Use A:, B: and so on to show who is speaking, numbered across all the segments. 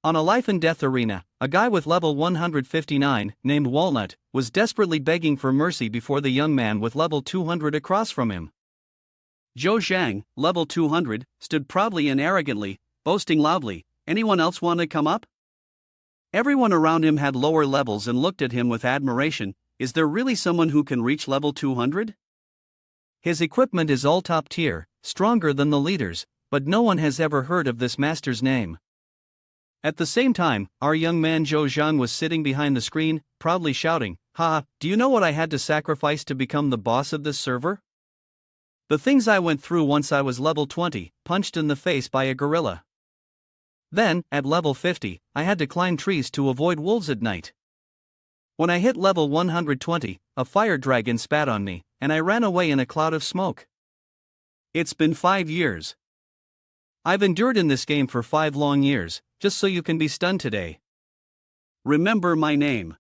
A: On a life-and-death arena, a guy with level 159, named Walnut, was desperately begging for mercy before the young man with level 200 across from him. Zhou Zhang, level 200, stood proudly and arrogantly, boasting loudly, "Anyone else want to come up?" Everyone around him had lower levels and looked at him with admiration. Is there really someone who can reach level 200? His equipment is all top tier, stronger than the leaders, but no one has ever heard of this master's name. At the same time, our young man Zhou Zhang was sitting behind the screen, proudly shouting, "Ha, do you know what I had to sacrifice to become the boss of this server? The things I went through once I was level 20, punched in the face by a gorilla. Then, at level 50, I had to climb trees to avoid wolves at night. When I hit level 120, a fire dragon spat on me, and I ran away in a cloud of smoke. It's been 5 years. I've endured in this game for 5 long years, just so you can be stunned today. Remember my name."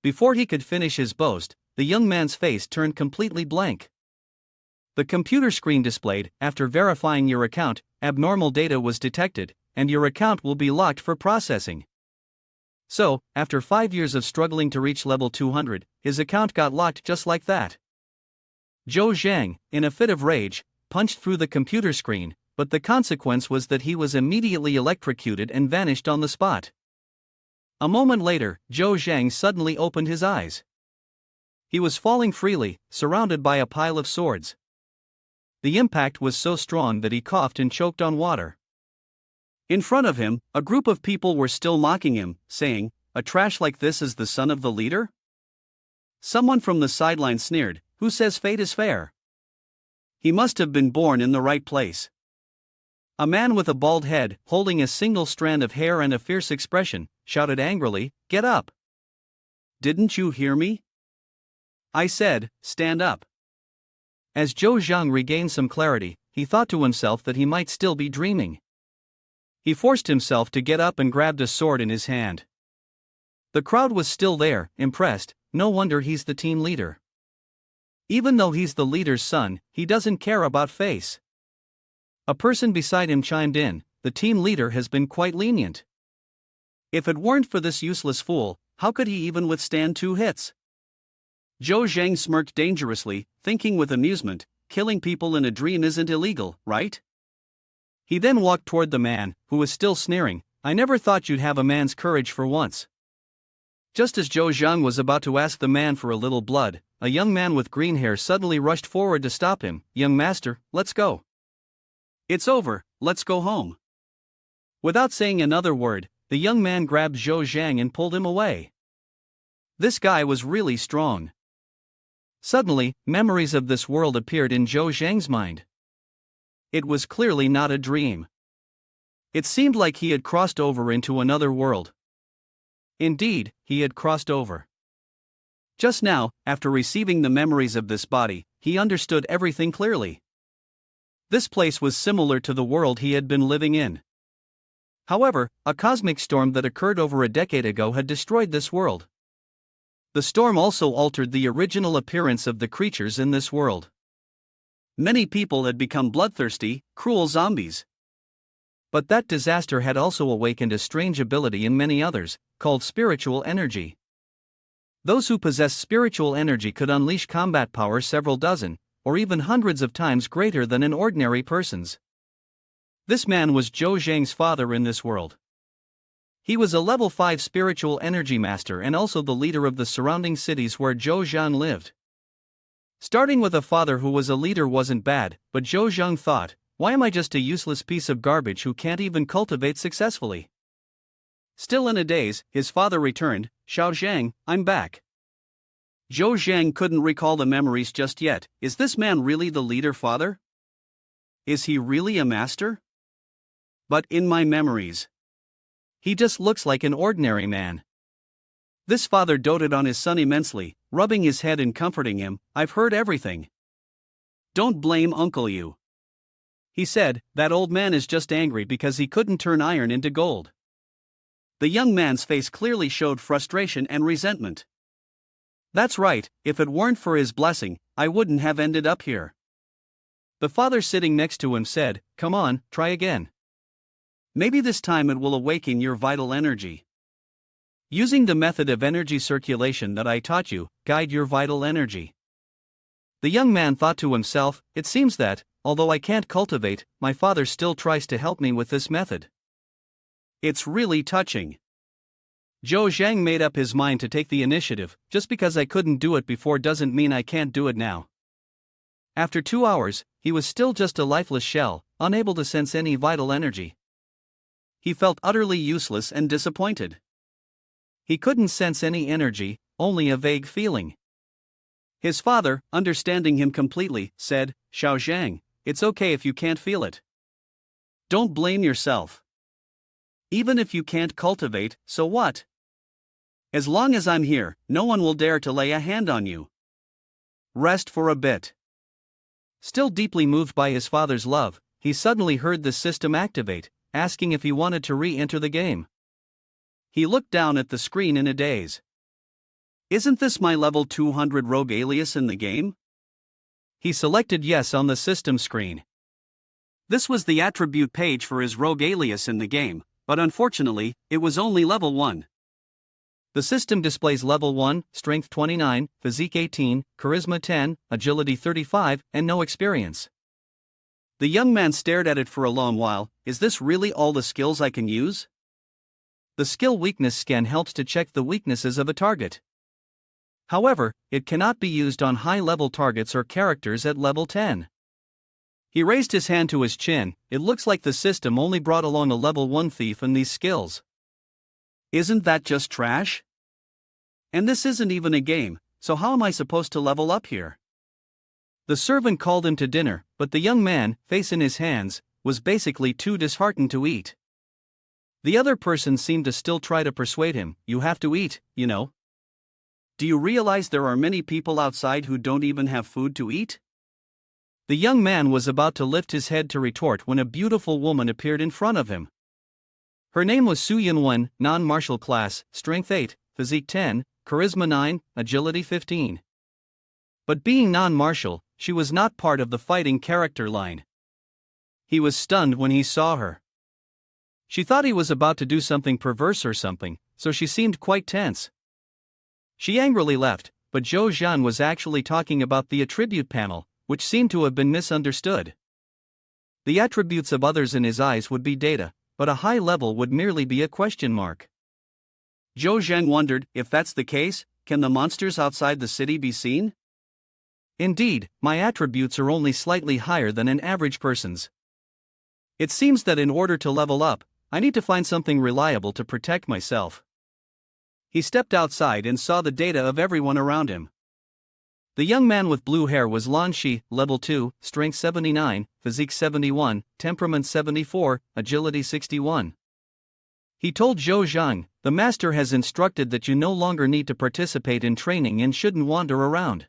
A: Before he could finish his boast, the young man's face turned completely blank. The computer screen displayed, "After verifying your account, abnormal data was detected, and your account will be locked for processing." So, after 5 years of struggling to reach level 200, his account got locked just like that. Zhou Zhang, in a fit of rage, punched through the computer screen, but the consequence was that he was immediately electrocuted and vanished on the spot. A moment later, Zhou Zhang suddenly opened his eyes. He was falling freely, surrounded by a pile of swords. The impact was so strong that he coughed and choked on water. In front of him, a group of people were still mocking him, saying, "A trash like this is the son of the leader?" Someone from the sideline sneered, "Who says fate is fair? He must have been born in the right place." A man with a bald head, holding a single strand of hair and a fierce expression, shouted angrily, "Get up! Didn't you hear me? I said, stand up." As Zhou Zhang regained some clarity, he thought to himself that he might still be dreaming. He forced himself to get up and grabbed a sword in his hand. The crowd was still there, impressed. No wonder he's the team leader. Even though he's the leader's son, he doesn't care about face. A person beside him chimed in, "The team leader has been quite lenient. If it weren't for this useless fool, how could he even withstand 2 hits? Zhou Zhang smirked dangerously, thinking with amusement, killing people in a dream isn't illegal, right? He then walked toward the man, who was still sneering, "I never thought you'd have a man's courage for once." Just as Zhou Zhang was about to ask the man for a little blood, a young man with green hair suddenly rushed forward to stop him. "Young master, let's go. It's over, let's go home." Without saying another word, the young man grabbed Zhou Zhang and pulled him away. This guy was really strong. Suddenly, memories of this world appeared in Zhou Zhang's mind. It was clearly not a dream. It seemed like he had crossed over into another world. Indeed, he had crossed over. Just now, after receiving the memories of this body, he understood everything clearly. This place was similar to the world he had been living in. However, a cosmic storm that occurred over a decade ago had destroyed this world. The storm also altered the original appearance of the creatures in this world. Many people had become bloodthirsty, cruel zombies. But that disaster had also awakened a strange ability in many others, called spiritual energy. Those who possessed spiritual energy could unleash combat power several dozen, or even hundreds of times greater than an ordinary person's. This man was Zhou Zhang's father in this world. He was a level 5 spiritual energy master and also the leader of the surrounding cities where Zhou Zhang lived. Starting with a father who was a leader wasn't bad, but Zhou Zhang thought, "Why am I just a useless piece of garbage who can't even cultivate successfully?" Still in a daze, his father returned, "Xiao Zhang, I'm back." Zhou Zhang couldn't recall the memories just yet. Is this man really the leader, father? Is he really a master? But in my memories, he just looks like an ordinary man. This father doted on his son immensely, rubbing his head and comforting him. "I've heard everything. Don't blame Uncle you," he said. "That old man is just angry because he couldn't turn iron into gold." The young man's face clearly showed frustration and resentment. "That's right, if it weren't for his blessing, I wouldn't have ended up here." The father sitting next to him said, "Come on, try again." Maybe this time it will awaken your vital energy. Using the method of energy circulation that I taught you, guide your vital energy. The young man thought to himself, it seems that, although I can't cultivate, my father still tries to help me with this method. It's really touching. Zhou Zhang made up his mind to take the initiative. Just because I couldn't do it before doesn't mean I can't do it now. After 2 hours, he was still just a lifeless shell, unable to sense any vital energy. He felt utterly useless and disappointed. He couldn't sense any energy, only a vague feeling. His father, understanding him completely, said, "Xiao Zhang, it's okay if you can't feel it. Don't blame yourself. Even if you can't cultivate, so what? As long as I'm here, no one will dare to lay a hand on you. Rest for a bit." Still deeply moved by his father's love, he suddenly heard the system activate, asking if he wanted to re-enter the game. He looked down at the screen in a daze. Isn't this my level 200 rogue alias in the game? He selected yes on the system screen. This was the attribute page for his rogue alias in the game, but unfortunately, it was only level 1. The system displays level 1, strength 29, physique 18, charisma 10, agility 35, and no experience. The young man stared at it for a long while. Is this really all the skills I can use? The skill weakness scan helps to check the weaknesses of a target. However, it cannot be used on high-level targets or characters at level 10. He raised his hand to his chin. It looks like the system only brought along a level 1 thief in these skills. Isn't that just trash? And this isn't even a game, so how am I supposed to level up here? The servant called him to dinner, but the young man, face in his hands, was basically too disheartened to eat. The other person seemed to still try to persuade him, you have to eat, you know. Do you realize there are many people outside who don't even have food to eat? The young man was about to lift his head to retort when a beautiful woman appeared in front of him. Her name was Su Yunwen, non-martial class, strength 8, physique 10, charisma 9, agility 15. But being non-martial, she was not part of the fighting character line. He was stunned when he saw her. She thought he was about to do something perverse or something, so she seemed quite tense. She angrily left, but Zhou Zhan was actually talking about the attribute panel, which seemed to have been misunderstood. The attributes of others in his eyes would be data, but a high level would merely be a question mark. Zhou Zhang wondered, if that's the case, can the monsters outside the city be seen? Indeed, my attributes are only slightly higher than an average person's. It seems that in order to level up, I need to find something reliable to protect myself. He stepped outside and saw the data of everyone around him. The young man with blue hair was Lan Shi, level 2, strength 79, physique 71, temperament 74, agility 61. He told Zhou Zhang, the master has instructed that you no longer need to participate in training and shouldn't wander around.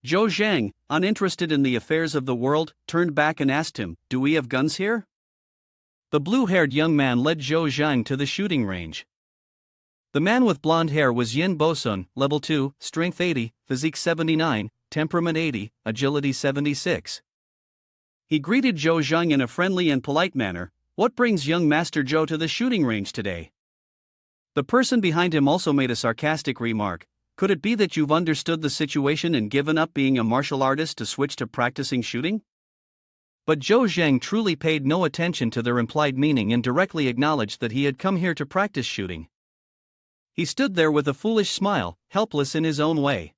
A: Zhou Zhang, uninterested in the affairs of the world, turned back and asked him, do we have guns here? The blue-haired young man led Zhou Zhang to the shooting range. The man with blonde hair was Yin Bosun, level 2, strength 80, physique 79, temperament 80, agility 76. He greeted Zhou Zhang in a friendly and polite manner. What brings young Master Zhou to the shooting range today? The person behind him also made a sarcastic remark. Could it be that you've understood the situation and given up being a martial artist to switch to practicing shooting? But Zhou Zhang truly paid no attention to their implied meaning and directly acknowledged that he had come here to practice shooting. He stood there with a foolish smile, helpless in his own way.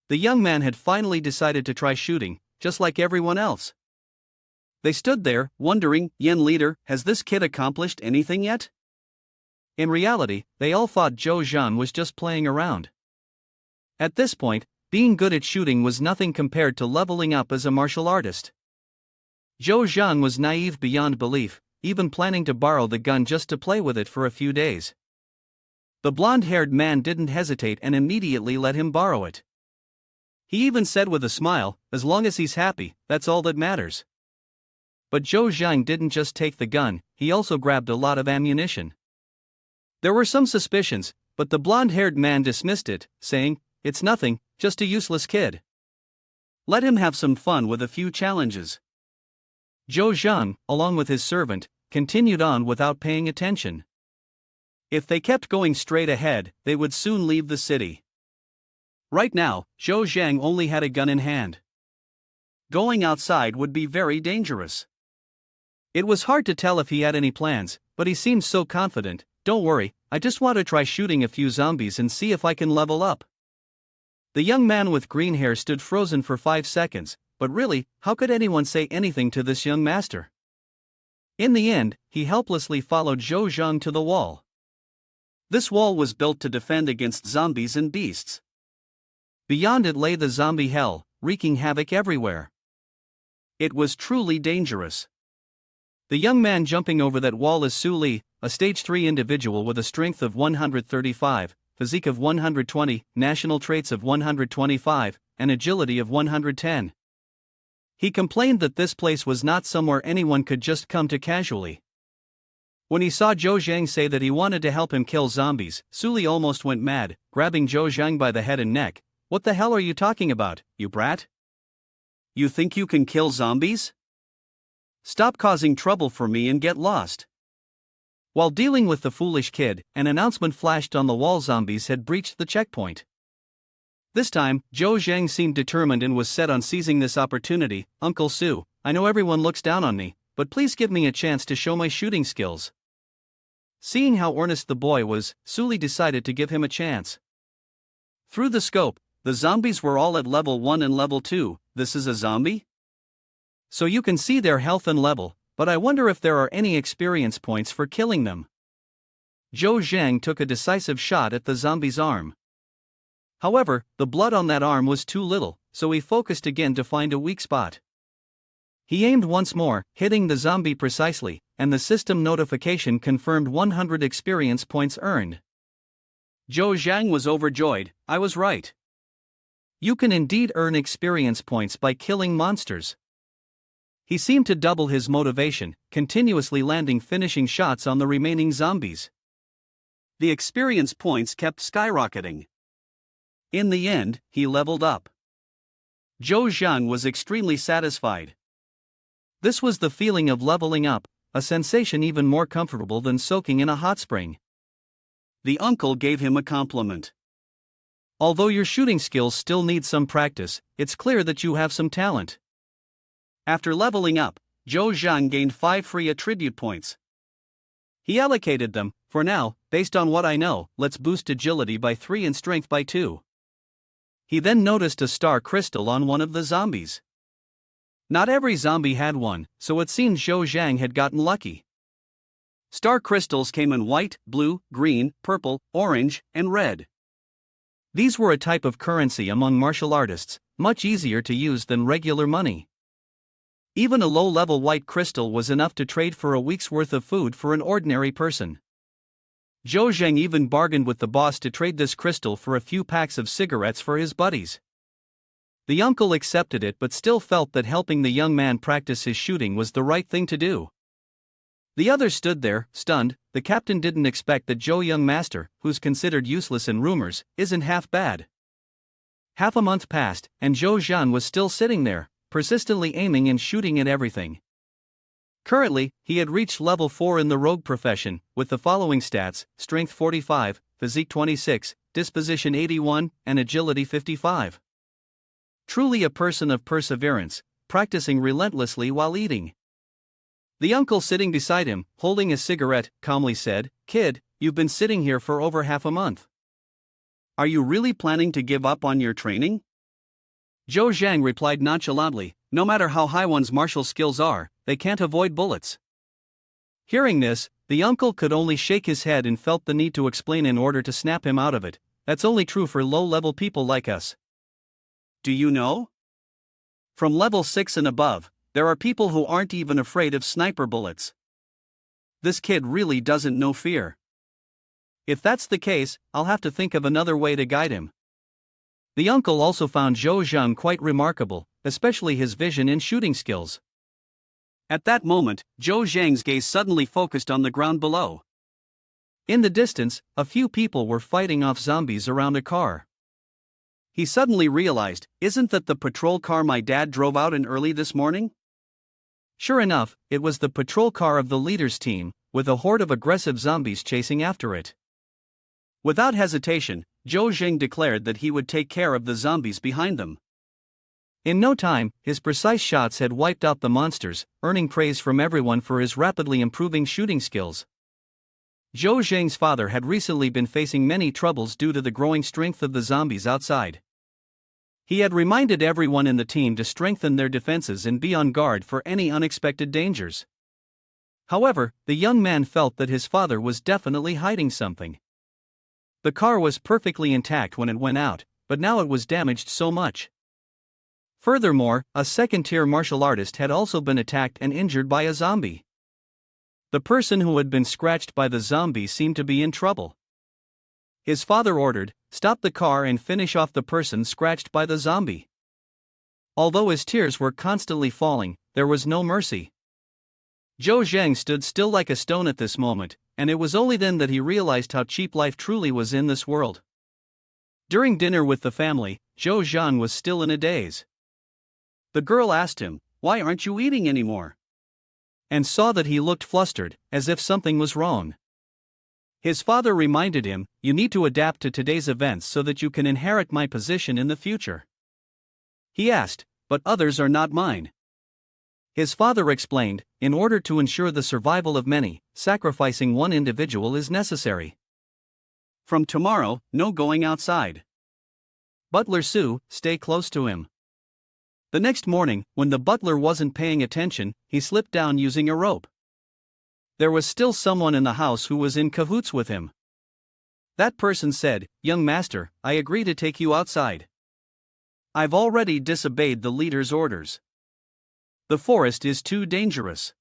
A: The young man had finally decided to try shooting, just like everyone else. They stood there, wondering, Yen leader, has this kid accomplished anything yet? In reality, they all thought Zhou Zhan was just playing around. At this point, being good at shooting was nothing compared to leveling up as a martial artist. Zhou Zhan was naive beyond belief, even planning to borrow the gun just to play with it for a few days. The blonde-haired man didn't hesitate and immediately let him borrow it. He even said with a smile, as long as he's happy, that's all that matters. But Zhou Zhang didn't just take the gun, he also grabbed a lot of ammunition. There were some suspicions, but the blonde-haired man dismissed it, saying, it's nothing, just a useless kid. Let him have some fun with a few challenges. Zhou Zhan, along with his servant, continued on without paying attention. If they kept going straight ahead, they would soon leave the city. Right now, Zhou Zhang only had a gun in hand. Going outside would be very dangerous. It was hard to tell if he had any plans, but he seemed so confident. "Don't worry, I just want to try shooting a few zombies and see if I can level up." The young man with green hair stood frozen for 5 seconds, but really, how could anyone say anything to this young master? In the end, he helplessly followed Zhou Zhang to the wall. This wall was built to defend against zombies and beasts. Beyond it lay the zombie hell, wreaking havoc everywhere. It was truly dangerous. The young man jumping over that wall is Su Li, a stage 3 individual with a strength of 135, physique of 120, national traits of 125, and agility of 110. He complained that this place was not somewhere anyone could just come to casually. When he saw Zhou Zhang say that he wanted to help him kill zombies, Su Li almost went mad, grabbing Zhou Zhang by the head and neck. "What the hell are you talking about, you brat? You think you can kill zombies? Stop causing trouble for me and get lost." While dealing with the foolish kid, an announcement flashed on the wall: zombies had breached the checkpoint. This time, Zhou Zhang seemed determined and was set on seizing this opportunity. "Uncle Su, I know everyone looks down on me, but please give me a chance to show my shooting skills." Seeing how earnest the boy was, Su Li decided to give him a chance. Through the scope, the zombies were all at level 1 and level 2. This is a zombie? So you can see their health and level, but I wonder if there are any experience points for killing them. Zhou Zhang took a decisive shot at the zombie's arm. However, the blood on that arm was too little, so he focused again to find a weak spot. He aimed once more, hitting the zombie precisely, and the system notification confirmed 100 experience points earned. Zhou Zhang was overjoyed. "I was right. You can indeed earn experience points by killing monsters." He seemed to double his motivation, continuously landing finishing shots on the remaining zombies. The experience points kept skyrocketing. In the end, he leveled up. Zhou Zhang was extremely satisfied. This was the feeling of leveling up, a sensation even more comfortable than soaking in a hot spring. The uncle gave him a compliment. "Although your shooting skills still need some practice, it's clear that you have some talent." After leveling up, Zhou Zhang gained 5 free attribute points. He allocated them. "For now, based on what I know, let's boost agility by 3 and strength by 2. He then noticed a star crystal on one of the zombies. Not every zombie had one, so it seemed Zhou Zhang had gotten lucky. Star crystals came in white, blue, green, purple, orange, and red. These were a type of currency among martial artists, much easier to use than regular money. Even a low-level white crystal was enough to trade for a week's worth of food for an ordinary person. Zhou Zhang even bargained with the boss to trade this crystal for a few packs of cigarettes for his buddies. The uncle accepted it but still felt that helping the young man practice his shooting was the right thing to do. The others stood there, stunned. The captain didn't expect that Zhou young master, who's considered useless in rumors, isn't half bad. Half a month passed, and Zhou Zhang was still sitting there, persistently aiming and shooting at everything. Currently, he had reached level 4 in the rogue profession, with the following stats: strength 45, physique 26, disposition 81, and agility 55. Truly a person of perseverance, practicing relentlessly while eating. The uncle sitting beside him, holding a cigarette, calmly said, "Kid, you've been sitting here for over half a month. Are you really planning to give up on your training?" Zhou Zhang replied nonchalantly, "No matter how high one's martial skills are, they can't avoid bullets." Hearing this, the uncle could only shake his head and felt the need to explain in order to snap him out of it. "That's only true for low-level people like us. Do you know? From level 6 and above, there are people who aren't even afraid of sniper bullets. This kid really doesn't know fear. If that's the case, I'll have to think of another way to guide him." The uncle also found Zhou Zhang quite remarkable, especially his vision and shooting skills. At that moment, Zhou Zhang's gaze suddenly focused on the ground below. In the distance, a few people were fighting off zombies around a car. He suddenly realized, "Isn't that the patrol car my dad drove out in early this morning?" Sure enough, it was the patrol car of the leader's team, with a horde of aggressive zombies chasing after it. Without hesitation, Zhou Jing declared that he would take care of the zombies behind them. In no time, his precise shots had wiped out the monsters, earning praise from everyone for his rapidly improving shooting skills. Zhou Jing's father had recently been facing many troubles due to the growing strength of the zombies outside. He had reminded everyone in the team to strengthen their defenses and be on guard for any unexpected dangers. However, the young man felt that his father was definitely hiding something. The car was perfectly intact when it went out, but now it was damaged so much. Furthermore, a second-tier martial artist had also been attacked and injured by a zombie. The person who had been scratched by the zombie seemed to be in trouble. His father ordered, "Stop the car and finish off the person scratched by the zombie." Although his tears were constantly falling, there was no mercy. Zhou Zheng stood still like a stone at this moment, and it was only then that he realized how cheap life truly was in this world. During dinner with the family, Zhou Zhan was still in a daze. The girl asked him, "Why aren't you eating anymore?" and saw that he looked flustered, as if something was wrong. His father reminded him, "You need to adapt to today's events so that you can inherit my position in the future." He asked, "But others are not mine." His father explained, "In order to ensure the survival of many, sacrificing one individual is necessary. From tomorrow, no going outside. Butler Su, stay close to him." The next morning, when the butler wasn't paying attention, he slipped down using a rope. There was still someone in the house who was in cahoots with him. That person said, "Young master, I agree to take you outside. I've already disobeyed the leader's orders. The forest is too dangerous.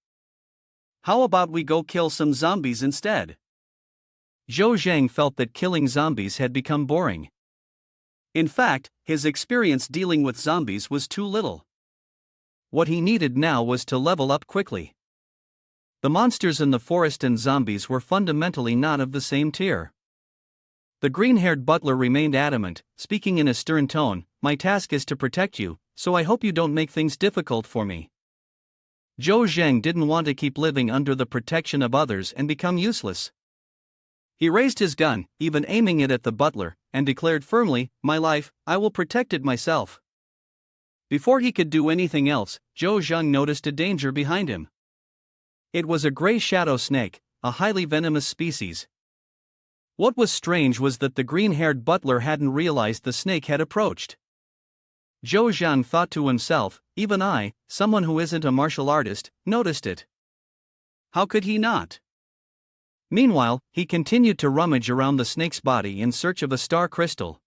A: How about we go kill some zombies instead?" Zhou Zheng felt that killing zombies had become boring. In fact, his experience dealing with zombies was too little. What he needed now was to level up quickly. The monsters in the forest and zombies were fundamentally not of the same tier. The green-haired butler remained adamant, speaking in a stern tone, "My task is to protect you, so I hope you don't make things difficult for me." Zhou Zheng didn't want to keep living under the protection of others and become useless. He raised his gun, even aiming it at the butler, and declared firmly, "My life, I will protect it myself." Before he could do anything else, Zhou Zheng noticed a danger behind him. It was a gray shadow snake, a highly venomous species. What was strange was that the green-haired butler hadn't realized the snake had approached. Zhou Zhang thought to himself, "Even I, someone who isn't a martial artist, noticed it. How could he not?" Meanwhile, he continued to rummage around the snake's body in search of a star crystal.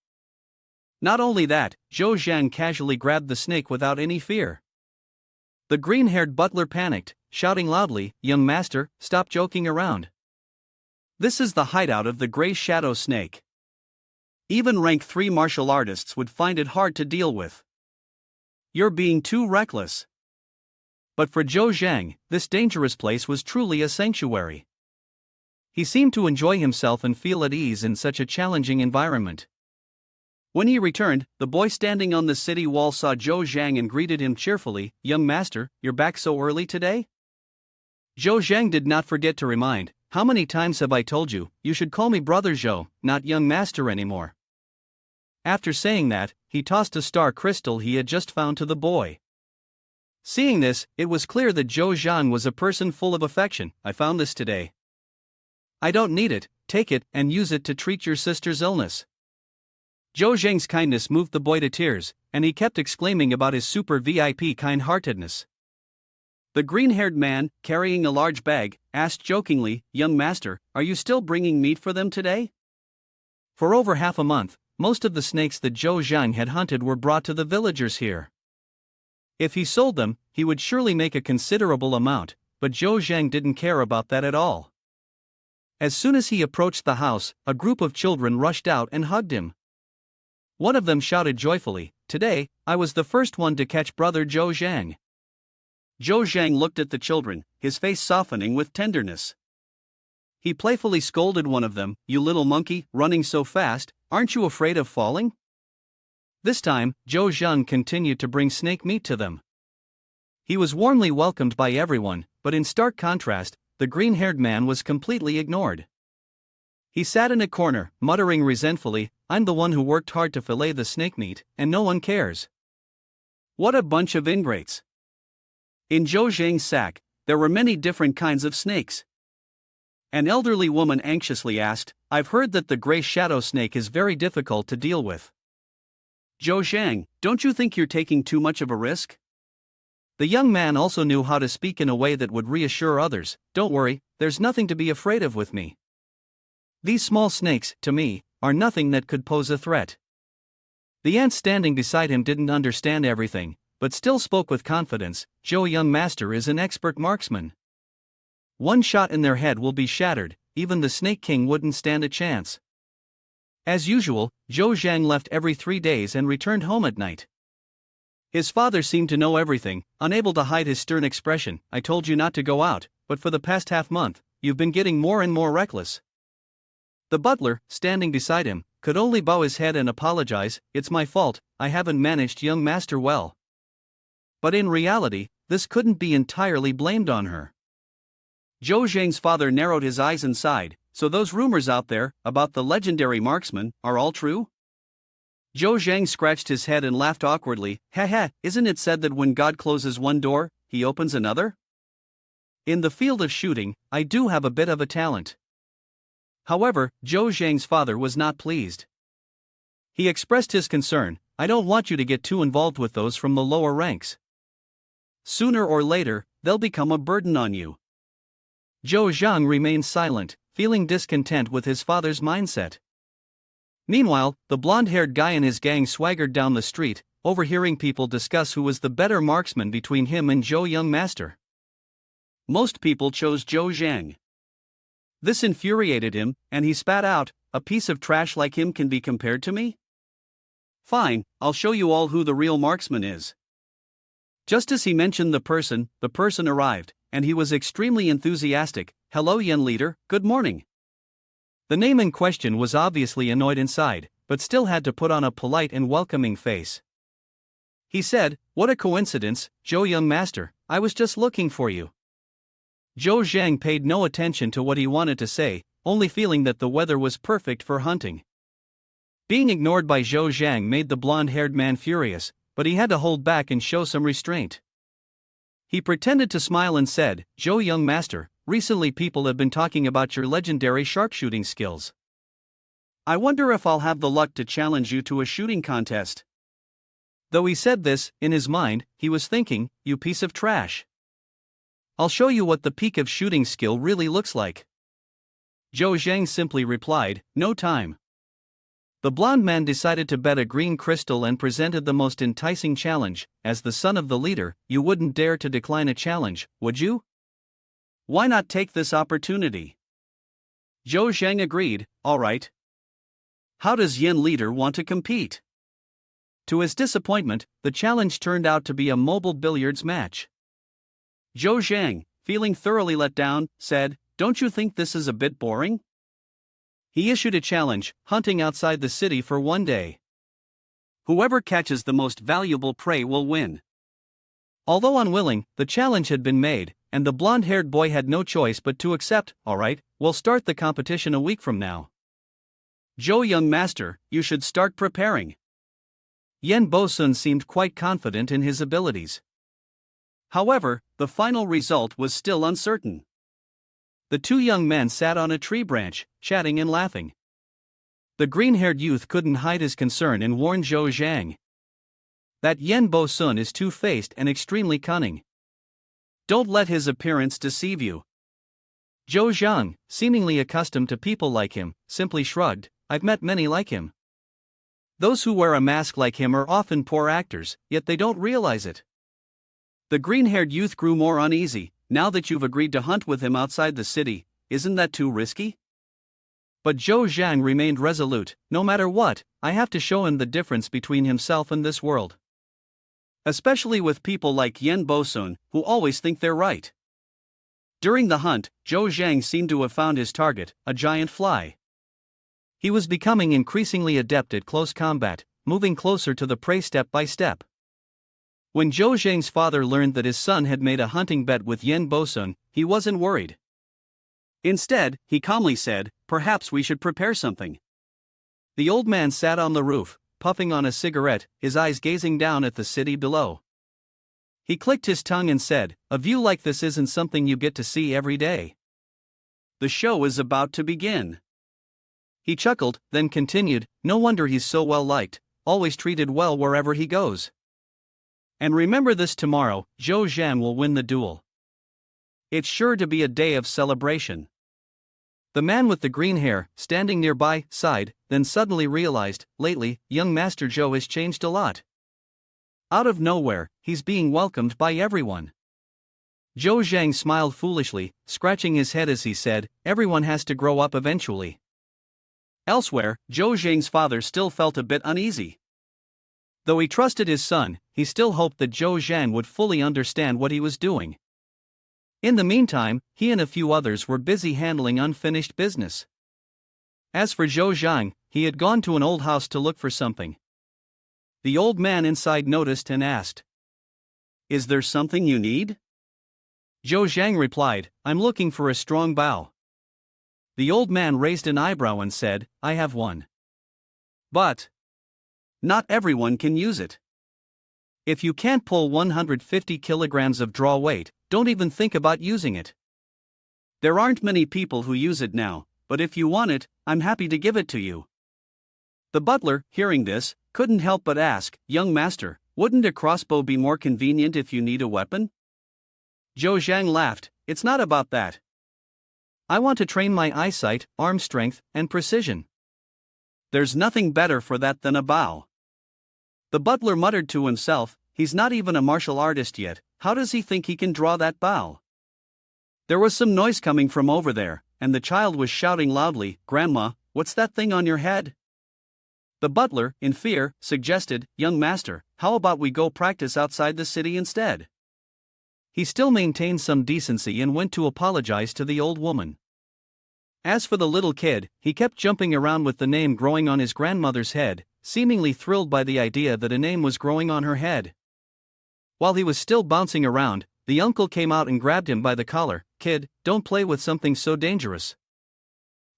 A: Not only that, Zhou Zhang casually grabbed the snake without any fear. The green-haired butler panicked, shouting loudly, "Young master, stop joking around. This is the hideout of the gray shadow snake. Even rank 3 martial artists would find it hard to deal with. You're being too reckless." But for Zhou Zhang, this dangerous place was truly a sanctuary. He seemed to enjoy himself and feel at ease in such a challenging environment. When he returned, the boy standing on the city wall saw Zhou Zhang and greeted him cheerfully, "Young master, you're back so early today?" Zhou Zhang did not forget to remind, "How many times have I told you, you should call me Brother Zhou, not young master anymore." After saying that, he tossed a star crystal he had just found to the boy. Seeing this, it was clear that Zhou Zhan was a person full of affection. "I found this today. I don't need it, take it and use it to treat your sister's illness." Zhou Zheng's kindness moved the boy to tears, and he kept exclaiming about his super VIP kind-heartedness. The green-haired man, carrying a large bag, asked jokingly, "Young master, are you still bringing meat for them today?" For over half a month, most of the snakes that Zhou Zhang had hunted were brought to the villagers here. If he sold them, he would surely make a considerable amount, but Zhou Zhang didn't care about that at all. As soon as he approached the house, a group of children rushed out and hugged him. One of them shouted joyfully, "Today, I was the first one to catch Brother Zhou Zhang." Zhou Zhang looked at the children, his face softening with tenderness. He playfully scolded one of them, "You little monkey, running so fast, aren't you afraid of falling?" This time, Zhou Zhang continued to bring snake meat to them. He was warmly welcomed by everyone, but in stark contrast, the green-haired man was completely ignored. He sat in a corner, muttering resentfully, "I'm the one who worked hard to fillet the snake meat, and no one cares. What a bunch of ingrates." In Zhou Zhang's sack, there were many different kinds of snakes. An elderly woman anxiously asked, "I've heard that the gray shadow snake is very difficult to deal with. Zhou Zhang, don't you think you're taking too much of a risk?" The young man also knew how to speak in a way that would reassure others. "Don't worry, there's nothing to be afraid of with me. These small snakes, to me, are nothing that could pose a threat." The ant standing beside him didn't understand everything, but still spoke with confidence. "Zhou young master is an expert marksman. One shot in their head will be shattered, even the Snake King wouldn't stand a chance." As usual, Zhou Zhang left every 3 days and returned home at night. His father seemed to know everything, unable to hide his stern expression. "I told you not to go out, but for the past half-month, you've been getting more and more reckless." The butler, standing beside him, could only bow his head and apologize. "It's my fault, I haven't managed young master well." But in reality, this couldn't be entirely blamed on her. Zhou Zhang's father narrowed his eyes and sighed. "So those rumors out there, about the legendary marksman, are all true?" Zhou Zhang scratched his head and laughed awkwardly. "Haha, isn't it said that when God closes one door, he opens another? In the field of shooting, I do have a bit of a talent." However, Zhou Zhang's father was not pleased. He expressed his concern. "I don't want you to get too involved with those from the lower ranks. Sooner or later, they'll become a burden on you." Zhou Zhang remained silent, feeling discontent with his father's mindset. Meanwhile, the blonde-haired guy and his gang swaggered down the street, overhearing people discuss who was the better marksman between him and Zhou young master. Most people chose Zhou Zhang. This infuriated him, and he spat out, "A piece of trash like him can be compared to me? Fine, I'll show you all who the real marksman is." Just as he mentioned the person arrived, and he was extremely enthusiastic. "Hello Yen leader, good morning." The name in question was obviously annoyed inside, but still had to put on a polite and welcoming face. He said, "What a coincidence, Zhou young master, I was just looking for you." Zhou Zhang paid no attention to what he wanted to say, only feeling that the weather was perfect for hunting. Being ignored by Zhou Zhang made the blonde-haired man furious, but he had to hold back and show some restraint. He pretended to smile and said, "Zhou young master, recently people have been talking about your legendary sharpshooting skills. I wonder if I'll have the luck to challenge you to a shooting contest." Though he said this, in his mind, he was thinking, "You piece of trash. I'll show you what the peak of shooting skill really looks like." Zhou Zhang simply replied, "No time." The blonde man decided to bet a green crystal and presented the most enticing challenge. "As the son of the leader, you wouldn't dare to decline a challenge, would you? Why not take this opportunity?" Zhou Zhang agreed. "All right. How does Yen leader want to compete?" To his disappointment, the challenge turned out to be a mobile billiards match. Zhou Zhang, feeling thoroughly let down, said, "Don't you think this is a bit boring?" He issued a challenge, hunting outside the city for 1 day. Whoever catches the most valuable prey will win. Although unwilling, the challenge had been made, and the blonde-haired boy had no choice but to accept. "All right, we'll start the competition a week from now. Zhou young master, you should start preparing." Yen Bosun seemed quite confident in his abilities. However, the final result was still uncertain. The two young men sat on a tree branch, chatting and laughing. The green-haired youth couldn't hide his concern and warned Zhou Zhang. "That Yen Bosun is two-faced and extremely cunning. Don't let his appearance deceive you." Zhou Zhang, seemingly accustomed to people like him, simply shrugged. "I've met many like him. Those who wear a mask like him are often poor actors, yet they don't realize it." The green-haired youth grew more uneasy. "Now that you've agreed to hunt with him outside the city, isn't that too risky?" But Zhou Zhang remained resolute. "No matter what, I have to show him the difference between himself and this world. Especially with people like Yen Bosun, who always think they're right." During the hunt, Zhou Zhang seemed to have found his target, a giant fly. He was becoming increasingly adept at close combat, moving closer to the prey step by step. When Zhou Zhang's father learned that his son had made a hunting bet with Yen Bosun, he wasn't worried. Instead, he calmly said, "Perhaps we should prepare something." The old man sat on the roof, puffing on a cigarette, his eyes gazing down at the city below. He clicked his tongue and said, "A view like this isn't something you get to see every day. The show is about to begin." He chuckled, then continued, "No wonder he's so well liked, always treated well wherever he goes. And remember this, tomorrow, Zhou Zhan will win the duel. It's sure to be a day of celebration." The man with the green hair, standing nearby, sighed, then suddenly realized, lately, young Master Zhou has changed a lot. Out of nowhere, he's being welcomed by everyone. Zhou Zhang smiled foolishly, scratching his head as he said, "Everyone has to grow up eventually." Elsewhere, Zhou Zhang's father still felt a bit uneasy. Though he trusted his son, he still hoped that Zhou Zhan would fully understand what he was doing. In the meantime, he and a few others were busy handling unfinished business. As for Zhou Zhang, he had gone to an old house to look for something. The old man inside noticed and asked, "Is there something you need?" Zhou Zhang replied, "I'm looking for a strong bow." The old man raised an eyebrow and said, "I have one. But not everyone can use it. If you can't pull 150 kilograms of draw weight, don't even think about using it. There aren't many people who use it now, but if you want it, I'm happy to give it to you." The butler, hearing this, couldn't help but ask, "Young master, wouldn't a crossbow be more convenient if you need a weapon?" Zhou Zhang laughed, "It's not about that. I want to train my eyesight, arm strength, and precision. There's nothing better for that than a bow." The butler muttered to himself, "He's not even a martial artist yet, how does he think he can draw that bow?" There was some noise coming from over there, and the child was shouting loudly, "Grandma, what's that thing on your head?" The butler, in fear, suggested, "Young master, how about we go practice outside the city instead?" He still maintained some decency and went to apologize to the old woman. As for the little kid, he kept jumping around with the name growing on his grandmother's head, seemingly thrilled by the idea that a name was growing on her head. While he was still bouncing around, the uncle came out and grabbed him by the collar. "Kid, don't play with something so dangerous."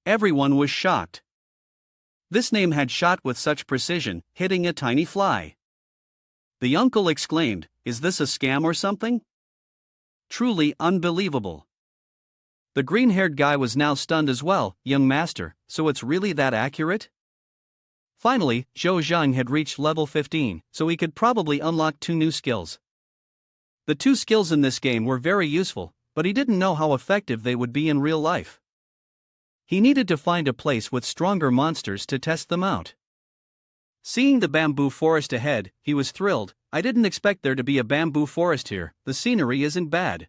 A: Everyone was shocked. This name had shot with such precision, hitting a tiny fly. The uncle exclaimed, "Is this a scam or something? Truly unbelievable." The green-haired guy was now stunned as well. "Young master, so it's really that accurate?" Finally, Zhou Zhang had reached level 15, so he could probably unlock 2 new skills. The 2 skills in this game were very useful, but he didn't know how effective they would be in real life. He needed to find a place with stronger monsters to test them out. Seeing the bamboo forest ahead, he was thrilled. "I didn't expect there to be a bamboo forest here, the scenery isn't bad."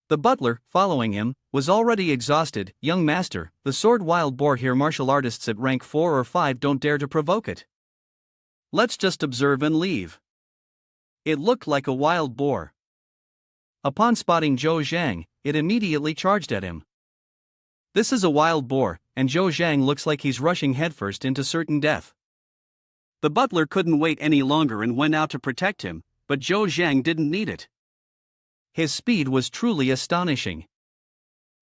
A: The butler, following him, was already exhausted. "Young master, the sword wild boar here, martial artists at rank 4 or 5 don't dare to provoke it. Let's just observe and leave." It looked like a wild boar. Upon spotting Zhou Zhang, it immediately charged at him. This is a wild boar, and Zhou Zhang looks like he's rushing headfirst into certain death. The butler couldn't wait any longer and went out to protect him, but Zhou Zhang didn't need it. His speed was truly astonishing.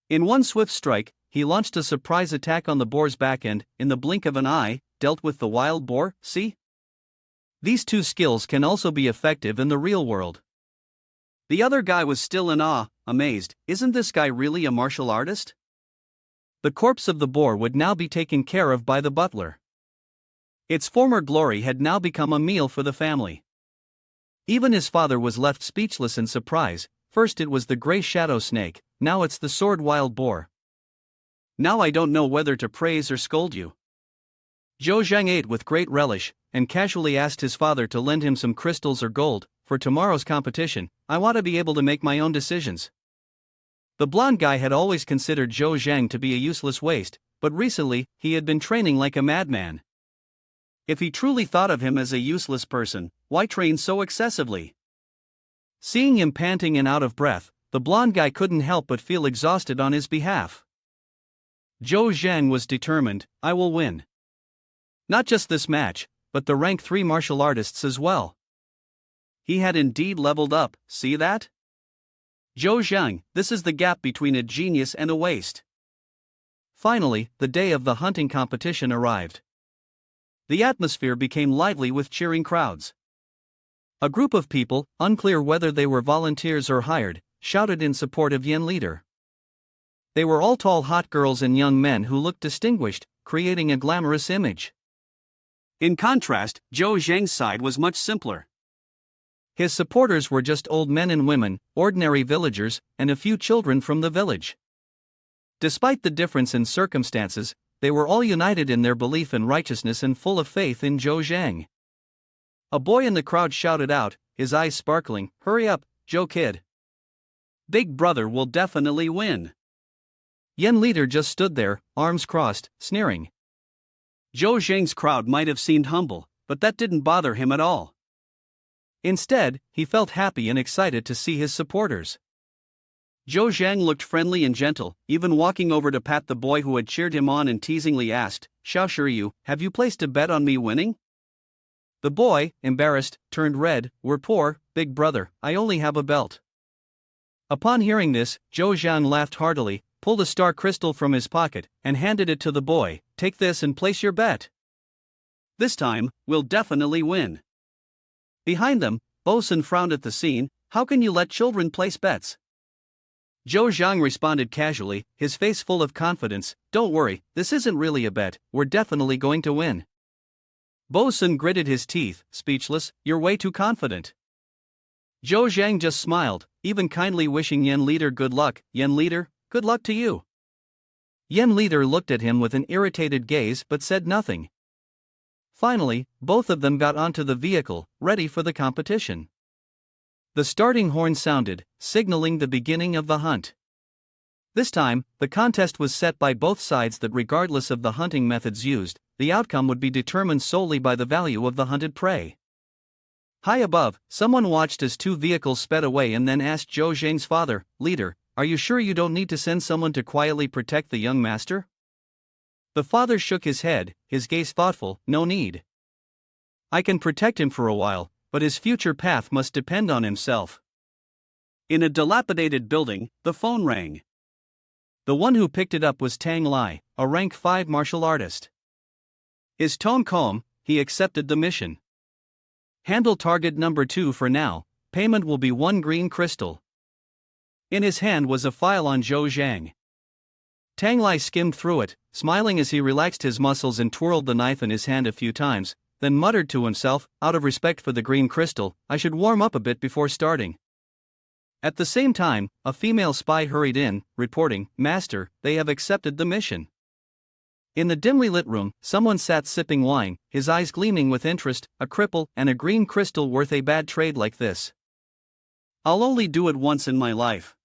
A: In one swift strike, he launched a surprise attack on the boar's back and, in the blink of an eye, dealt with the wild boar. See? These 2 skills can also be effective in the real world. The other guy was still in awe, amazed. Isn't this guy really a martial artist? The corpse of the boar would now be taken care of by the butler. Its former glory had now become a meal for the family. Even his father was left speechless in surprise. First it was the gray shadow snake, now it's the sword wild boar. Now I don't know whether to praise or scold you. Zhou Zhang ate with great relish, and casually asked his father to lend him some crystals or gold. "For tomorrow's competition, I want to be able to make my own decisions." The blonde guy had always considered Zhou Zhang to be a useless waste, but recently, he had been training like a madman. If he truly thought of him as a useless person, why train so excessively? Seeing him panting and out of breath, the blonde guy couldn't help but feel exhausted on his behalf. Zhou Zhang was determined, "I will win. Not just this match, but the rank 3 martial artists as well." He had indeed leveled up, see that? Zhou Zhang, this is the gap between a genius and a waste. Finally, the day of the hunting competition arrived. The atmosphere became lively with cheering crowds. A group of people, unclear whether they were volunteers or hired, shouted in support of Yen leader. They were all tall hot girls and young men who looked distinguished, creating a glamorous image. In contrast, Zhou Zhang's side was much simpler. His supporters were just old men and women, ordinary villagers, and a few children from the village. Despite the difference in circumstances, they were all united in their belief in righteousness and full of faith in Zhou Zhang. A boy in the crowd shouted out, his eyes sparkling, "Hurry up, Zhou kid. Big brother will definitely win." Yen leader just stood there, arms crossed, sneering. Zhou Zhang's crowd might have seemed humble, but that didn't bother him at all. Instead, he felt happy and excited to see his supporters. Zhou Zhang looked friendly and gentle, even walking over to pat the boy who had cheered him on and teasingly asked, "Xiao Shiyu, have you placed a bet on me winning?" The boy, embarrassed, turned red. "We're poor, big brother, I only have a belt." Upon hearing this, Zhou Zhang laughed heartily, pulled a star crystal from his pocket, and handed it to the boy. "Take this and place your bet. This time, we'll definitely win." Behind them, Bosun frowned at the scene. "How can you let children place bets?" Zhou Zhang responded casually, his face full of confidence, "Don't worry, this isn't really a bet, we're definitely going to win." Bosun gritted his teeth, speechless. "You're way too confident." Zhou Zhang just smiled, even kindly wishing Yen leader good luck. "Yen leader, good luck to you." Yen leader looked at him with an irritated gaze but said nothing. Finally, both of them got onto the vehicle, ready for the competition. The starting horn sounded, signaling the beginning of the hunt. This time, the contest was set by both sides that regardless of the hunting methods used, the outcome would be determined solely by the value of the hunted prey. High above, someone watched as two vehicles sped away and then asked Zhou Zhang's father, "Leader, are you sure you don't need to send someone to quietly protect the young master?" The father shook his head, his gaze thoughtful. "No need. I can protect him for a while, but his future path must depend on himself." In a dilapidated building, the phone rang. The one who picked it up was Tang Lai, a rank 5 martial artist. His tone calm, he accepted the mission. "Handle target number 2 for now, payment will be 1 green crystal." In his hand was a file on Zhou Zhang. Tang Lai skimmed through it, smiling as he relaxed his muscles and twirled the knife in his hand a few times, then muttered to himself, "Out of respect for the green crystal, I should warm up a bit before starting." At the same time, a female spy hurried in, reporting, "Master, they have accepted the mission." In the dimly lit room, someone sat sipping wine, his eyes gleaming with interest. "A cripple and a green crystal worth a bad trade like this. I'll only do it once in my life.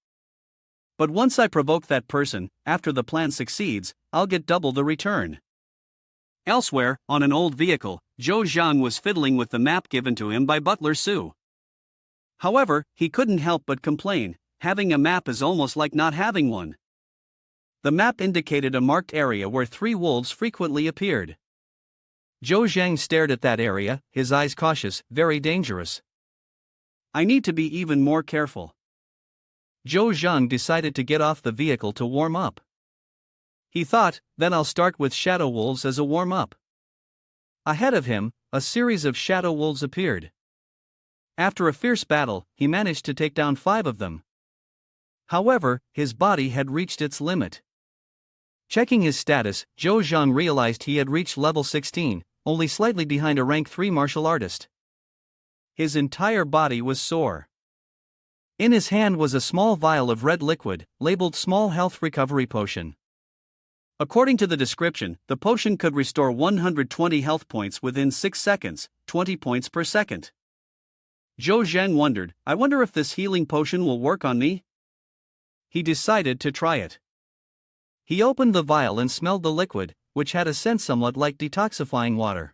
A: But once I provoke that person, after the plan succeeds, I'll get double the return." Elsewhere, on an old vehicle, Zhou Zhang was fiddling with the map given to him by Butler Su. However, he couldn't help but complain, having a map is almost like not having one. The map indicated a marked area where 3 wolves frequently appeared. Zhou Zhang stared at that area, his eyes cautious, "Very dangerous. I need to be even more careful." Zhou Zhang decided to get off the vehicle to warm up. He thought, "Then I'll start with shadow wolves as a warm-up." Ahead of him, a series of shadow wolves appeared. After a fierce battle, he managed to take down 5 of them. However, his body had reached its limit. Checking his status, Zhou Zhang realized he had reached level 16, only slightly behind a rank 3 martial artist. His entire body was sore. In his hand was a small vial of red liquid, labeled Small Health Recovery Potion. According to the description, the potion could restore 120 health points within 6 seconds, 20 points per second. Zhou Zhang wondered, "I wonder if this healing potion will work on me?" He decided to try it. He opened the vial and smelled the liquid, which had a scent somewhat like detoxifying water.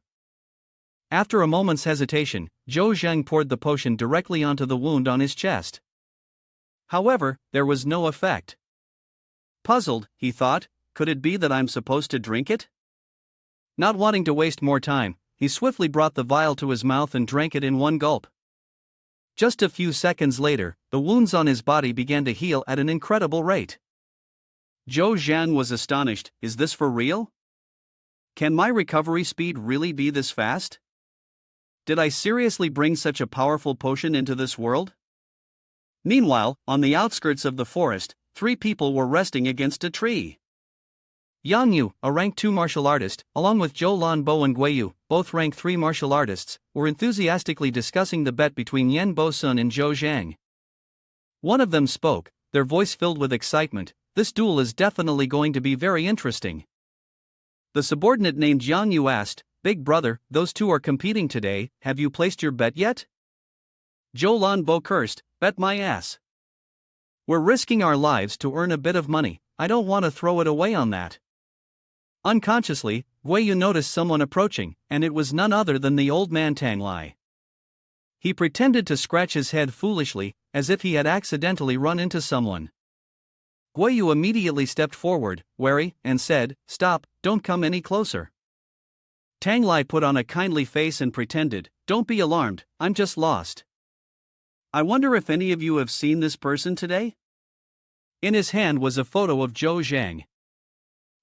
A: After a moment's hesitation, Zhou Zhang poured the potion directly onto the wound on his chest. However, there was no effect. Puzzled, he thought, could it be that I'm supposed to drink it? Not wanting to waste more time, he swiftly brought the vial to his mouth and drank it in one gulp. Just a few seconds later, the wounds on his body began to heal at an incredible rate. Zhou Zhang was astonished. Is this for real? Can my recovery speed really be this fast? Did I seriously bring such a powerful potion into this world? Meanwhile, on the outskirts of the forest, 3 people were resting against a tree. Yang Yu, a rank 2 martial artist, along with Zhou Lanbo and Gui Yu, both rank 3 martial artists, were enthusiastically discussing the bet between Yan Bosun and Zhou Zhang. One of them spoke, their voice filled with excitement. This duel is definitely going to be very interesting. The subordinate named Yang Yu asked, Big brother, those 2 are competing today, have you placed your bet yet? Zhou Lanbo cursed, bet my ass. We're risking our lives to earn a bit of money, I don't want to throw it away on that. Unconsciously, Gui Yu noticed someone approaching, and it was none other than the old man Tang Lai. He pretended to scratch his head foolishly, as if he had accidentally run into someone. Gui Yu immediately stepped forward, wary, and said, Stop, don't come any closer. Tang Lai put on a kindly face and pretended, Don't be alarmed, I'm just lost. I wonder if any of you have seen this person today? In his hand was a photo of Zhou Zhang.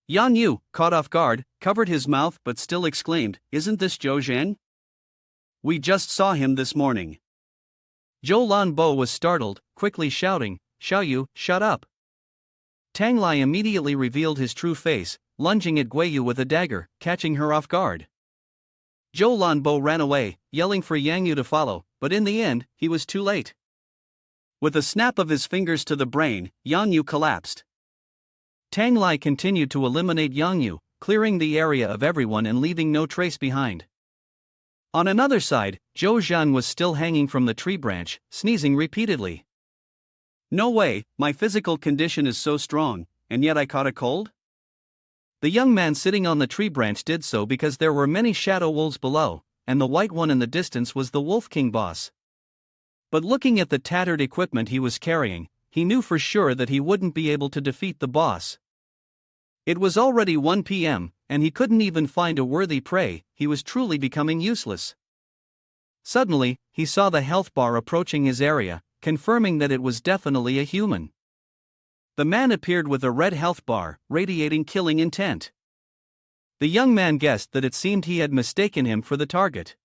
A: Yan Yu, caught off guard, covered his mouth but still exclaimed, Isn't this Zhou Zhang? We just saw him this morning. Zhou Lanbo was startled, quickly shouting, Xiao Yu, shut up. Tang Lai immediately revealed his true face, lunging at Gui Yu with a dagger, catching her off guard. Zhou Lanbo ran away, yelling for Yang Yu to follow, but in the end, he was too late. With a snap of his fingers to the brain, Yang Yu collapsed. Tang Lai continued to eliminate Yang Yu, clearing the area of everyone and leaving no trace behind. On another side, Zhou Zhang was still hanging from the tree branch, sneezing repeatedly. No way, my physical condition is so strong, and yet I caught a cold? The young man sitting on the tree branch did so because there were many shadow wolves below, and the white one in the distance was the Wolf King boss. But looking at the tattered equipment he was carrying, he knew for sure that he wouldn't be able to defeat the boss. It was already 1 p.m., and he couldn't even find a worthy prey. He was truly becoming useless. Suddenly, he saw the health bar approaching his area, confirming that it was definitely a human. The man appeared with a red health bar, radiating killing intent. The young man guessed that it seemed he had mistaken him for the target.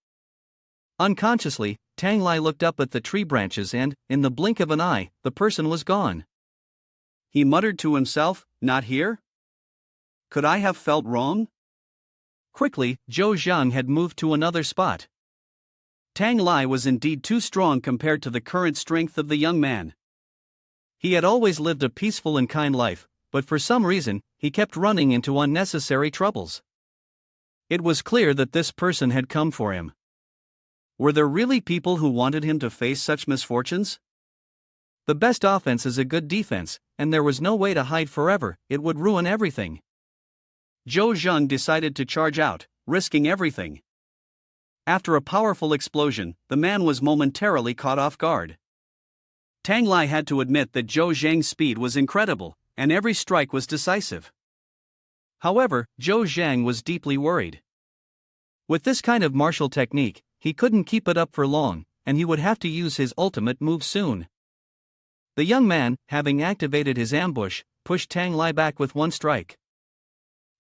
A: Unconsciously, Tang Lai looked up at the tree branches and, in the blink of an eye, the person was gone. He muttered to himself, Not here? Could I have felt wrong? Quickly, Zhou Zhang had moved to another spot. Tang Lai was indeed too strong compared to the current strength of the young man. He had always lived a peaceful and kind life, but for some reason, he kept running into unnecessary troubles. It was clear that this person had come for him. Were there really people who wanted him to face such misfortunes? The best offense is a good defense, and there was no way to hide forever, it would ruin everything. Zhou Zhang decided to charge out, risking everything. After a powerful explosion, the man was momentarily caught off guard. Tang Lai had to admit that Zhou Zhang's speed was incredible, and every strike was decisive. However, Zhou Zhang was deeply worried. With this kind of martial technique, he couldn't keep it up for long, and he would have to use his ultimate move soon. The young man, having activated his ambush, pushed Tang Lai back with one strike.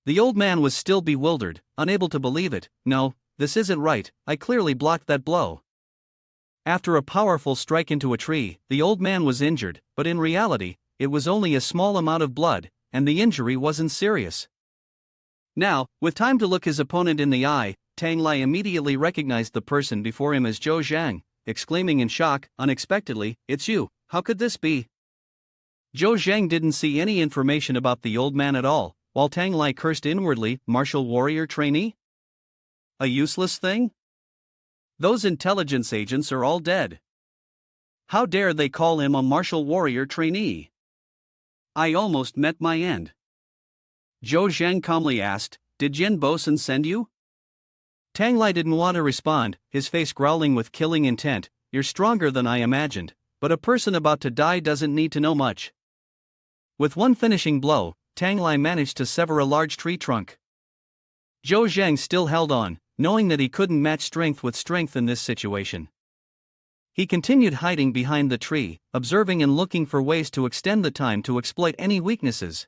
A: The old man was still bewildered, unable to believe it. No, this isn't right, I clearly blocked that blow. After a powerful strike into a tree, the old man was injured, but in reality, it was only a small amount of blood, and the injury wasn't serious. Now, with time to look his opponent in the eye, Tang Lai immediately recognized the person before him as Zhou Zhang, exclaiming in shock, unexpectedly, It's you, how could this be? Zhou Zhang didn't see any information about the old man at all, while Tang Lai cursed inwardly, martial warrior trainee? A useless thing? Those intelligence agents are all dead. How dare they call him a martial warrior trainee? I almost met my end. Zhou Zhang calmly asked, Did Yan Bosun send you? Tang Lai didn't want to respond, his face growling with killing intent. You're stronger than I imagined, but a person about to die doesn't need to know much. With one finishing blow, Tang Lai managed to sever a large tree trunk. Zhou Zhang still held on, knowing that he couldn't match strength with strength in this situation. He continued hiding behind the tree, observing and looking for ways to extend the time to exploit any weaknesses.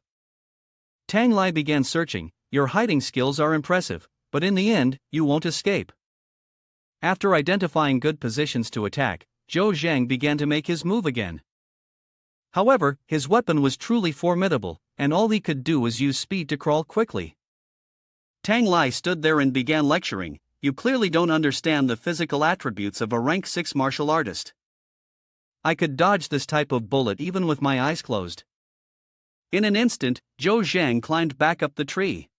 A: Tang Lai began searching. Your hiding skills are impressive, but in the end, you won't escape. After identifying good positions to attack, Zhou Zhang began to make his move again. However, his weapon was truly formidable, and all he could do was use speed to crawl quickly. Tang Lai stood there and began lecturing. You clearly don't understand the physical attributes of a rank 6 martial artist. I could dodge this type of bullet even with my eyes closed. In an instant, Zhou Zhang climbed back up the tree.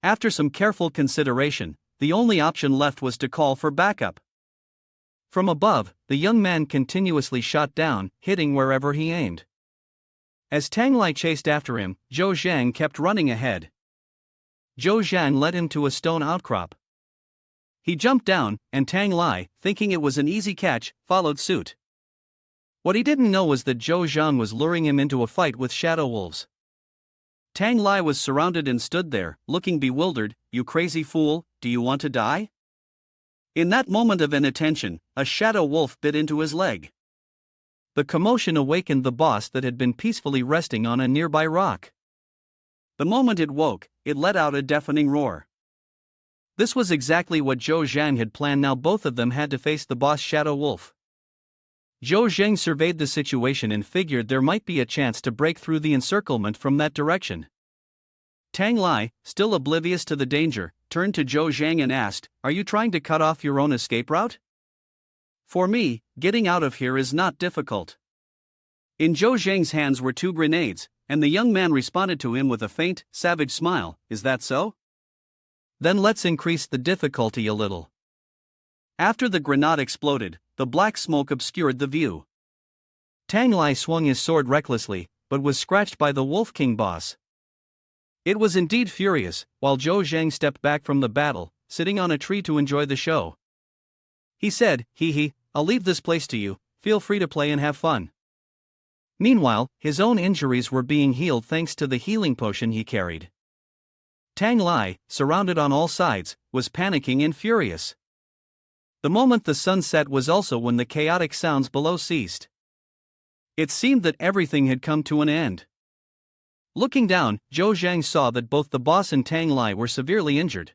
A: After some careful consideration, the only option left was to call for backup. From above, the young man continuously shot down, hitting wherever he aimed. As Tang Lai chased after him, Zhou Zhang kept running ahead. Zhou Zhang led him to a stone outcrop. He jumped down, and Tang Lai, thinking it was an easy catch, followed suit. What he didn't know was that Zhou Zhang was luring him into a fight with shadow wolves. Tang Lai was surrounded and stood there, looking bewildered. You crazy fool, do you want to die? In that moment of inattention, a shadow wolf bit into his leg. The commotion awakened the boss that had been peacefully resting on a nearby rock. The moment it woke, it let out a deafening roar. This was exactly what Zhou Zhang had planned. Now both of them had to face the boss shadow wolf. Zhou Zhang surveyed the situation and figured there might be a chance to break through the encirclement from that direction. Tang Lai, still oblivious to the danger, turned to Zhou Zhang and asked, "Are you trying to cut off your own escape route?" "For me, getting out of here is not difficult." In Zhou Zhang's hands were 2 grenades, and the young man responded to him with a faint, savage smile. "Is that so? Then let's increase the difficulty a little." After the grenade exploded, the black smoke obscured the view. Tang Lai swung his sword recklessly, but was scratched by the Wolf King boss. It was indeed furious, while Zhou Zhang stepped back from the battle, sitting on a tree to enjoy the show. He said, "Hee, I'll leave this place to you, feel free to play and have fun." Meanwhile, his own injuries were being healed thanks to the healing potion he carried. Tang Lai, surrounded on all sides, was panicking and furious. The moment the sun set was also when the chaotic sounds below ceased. It seemed that everything had come to an end. Looking down, Zhou Zhang saw that both the boss and Tang Lai were severely injured.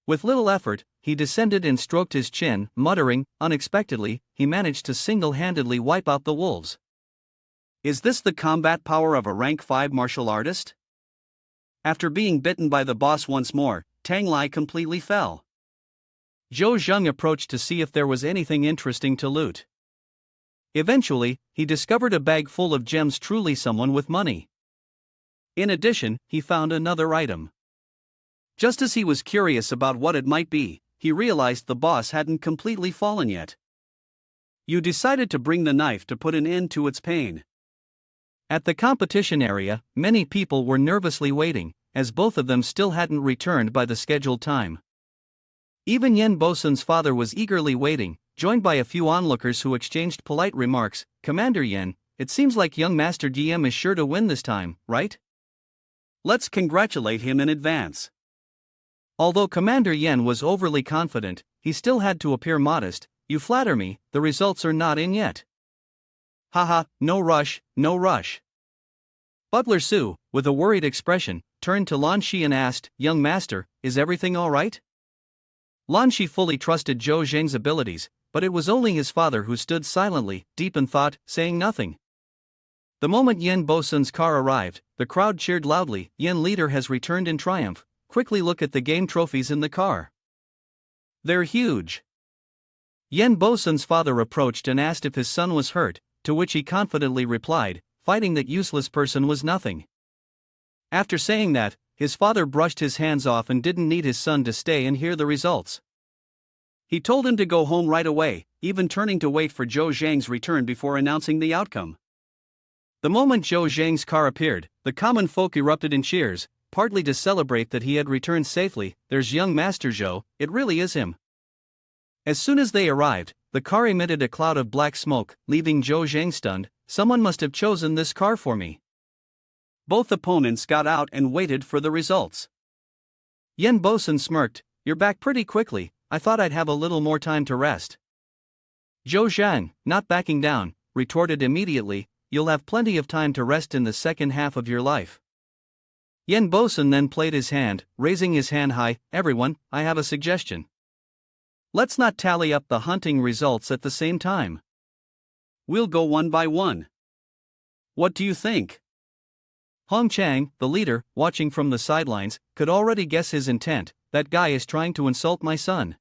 A: With little effort, he descended and stroked his chin, muttering, unexpectedly, he managed to single-handedly wipe out the wolves. Is this the combat power of a rank 5 martial artist? After being bitten by the boss once more, Tang Lai completely fell. Zhou Zhang approached to see if there was anything interesting to loot. Eventually, he discovered a bag full of gems. Truly someone with money. In addition, he found another item. Just as he was curious about what it might be, he realized the boss hadn't completely fallen yet. You decided to bring the knife to put an end to its pain. At the competition area, many people were nervously waiting, as both of them still hadn't returned by the scheduled time. Even Yen Bosun's father was eagerly waiting, joined by a few onlookers who exchanged polite remarks. "Commander Yen, it seems like young Master DM is sure to win this time, right? Let's congratulate him in advance." Although Commander Yen was overly confident, he still had to appear modest. "You flatter me, the results are not in yet." "Haha, no rush, no rush." Butler Su, with a worried expression, turned to Lan Shi and asked, "Young master, is everything all right?" Lan Shi fully trusted Zhou Zhang's abilities, but it was only his father who stood silently, deep in thought, saying nothing. The moment Yen Bosun's car arrived, the crowd cheered loudly. "Yen leader has returned in triumph. Quickly look at the game trophies in the car. They're huge." Yen Bosun's father approached and asked if his son was hurt, to which he confidently replied, "Fighting that useless person was nothing." After saying that, his father brushed his hands off and didn't need his son to stay and hear the results. He told him to go home right away, even turning to wait for Zhou Zhang's return before announcing the outcome. The moment Zhou Zhang's car appeared, the common folk erupted in cheers, partly to celebrate that he had returned safely. "There's young Master Zhou, it really is him." As soon as they arrived, the car emitted a cloud of black smoke, leaving Zhou Zhang stunned. "Someone must have chosen this car for me." Both opponents got out and waited for the results. Yen Bosun smirked, "You're back pretty quickly, I thought I'd have a little more time to rest." Zhou Zhang, not backing down, retorted immediately, "You'll have plenty of time to rest in the second half of your life." Yan Bosun then played his hand, raising his hand high. "Everyone, I have a suggestion. Let's not tally up the hunting results at the same time. We'll go one by one. What do you think?" Hong Chang, the leader, watching from the sidelines, could already guess his intent. "That guy is trying to insult my son."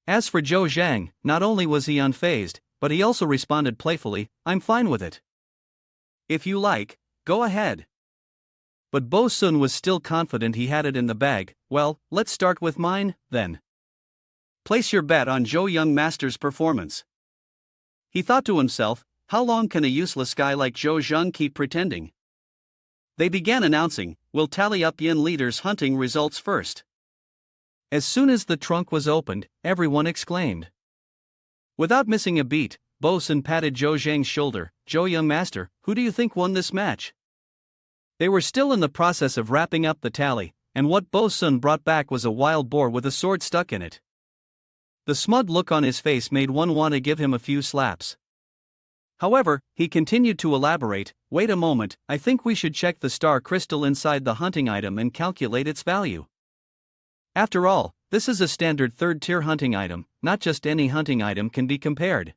A: As for Zhou Zhang, not only was he unfazed, but he also responded playfully, "I'm fine with it. If you like, go ahead." But Bo Sun was still confident he had it in the bag. "Well, let's start with mine, then. Place your bet on Zhou Young Master's performance." He thought to himself, how long can a useless guy like Zhou Zhang keep pretending? They began announcing, "We'll tally up Yin leader's hunting results first." As soon as the trunk was opened, everyone exclaimed. Without missing a beat, Bo Sun patted Zhou Zhang's shoulder. "Zhou Young Master, who do you think won this match?" They were still in the process of wrapping up the tally, and what Bo Sun brought back was a wild boar with a sword stuck in it. The smug look on his face made one want to give him a few slaps. However, he continued to elaborate, "Wait a moment, I think we should check the star crystal inside the hunting item and calculate its value. After all, this is a standard third-tier hunting item, not just any hunting item can be compared."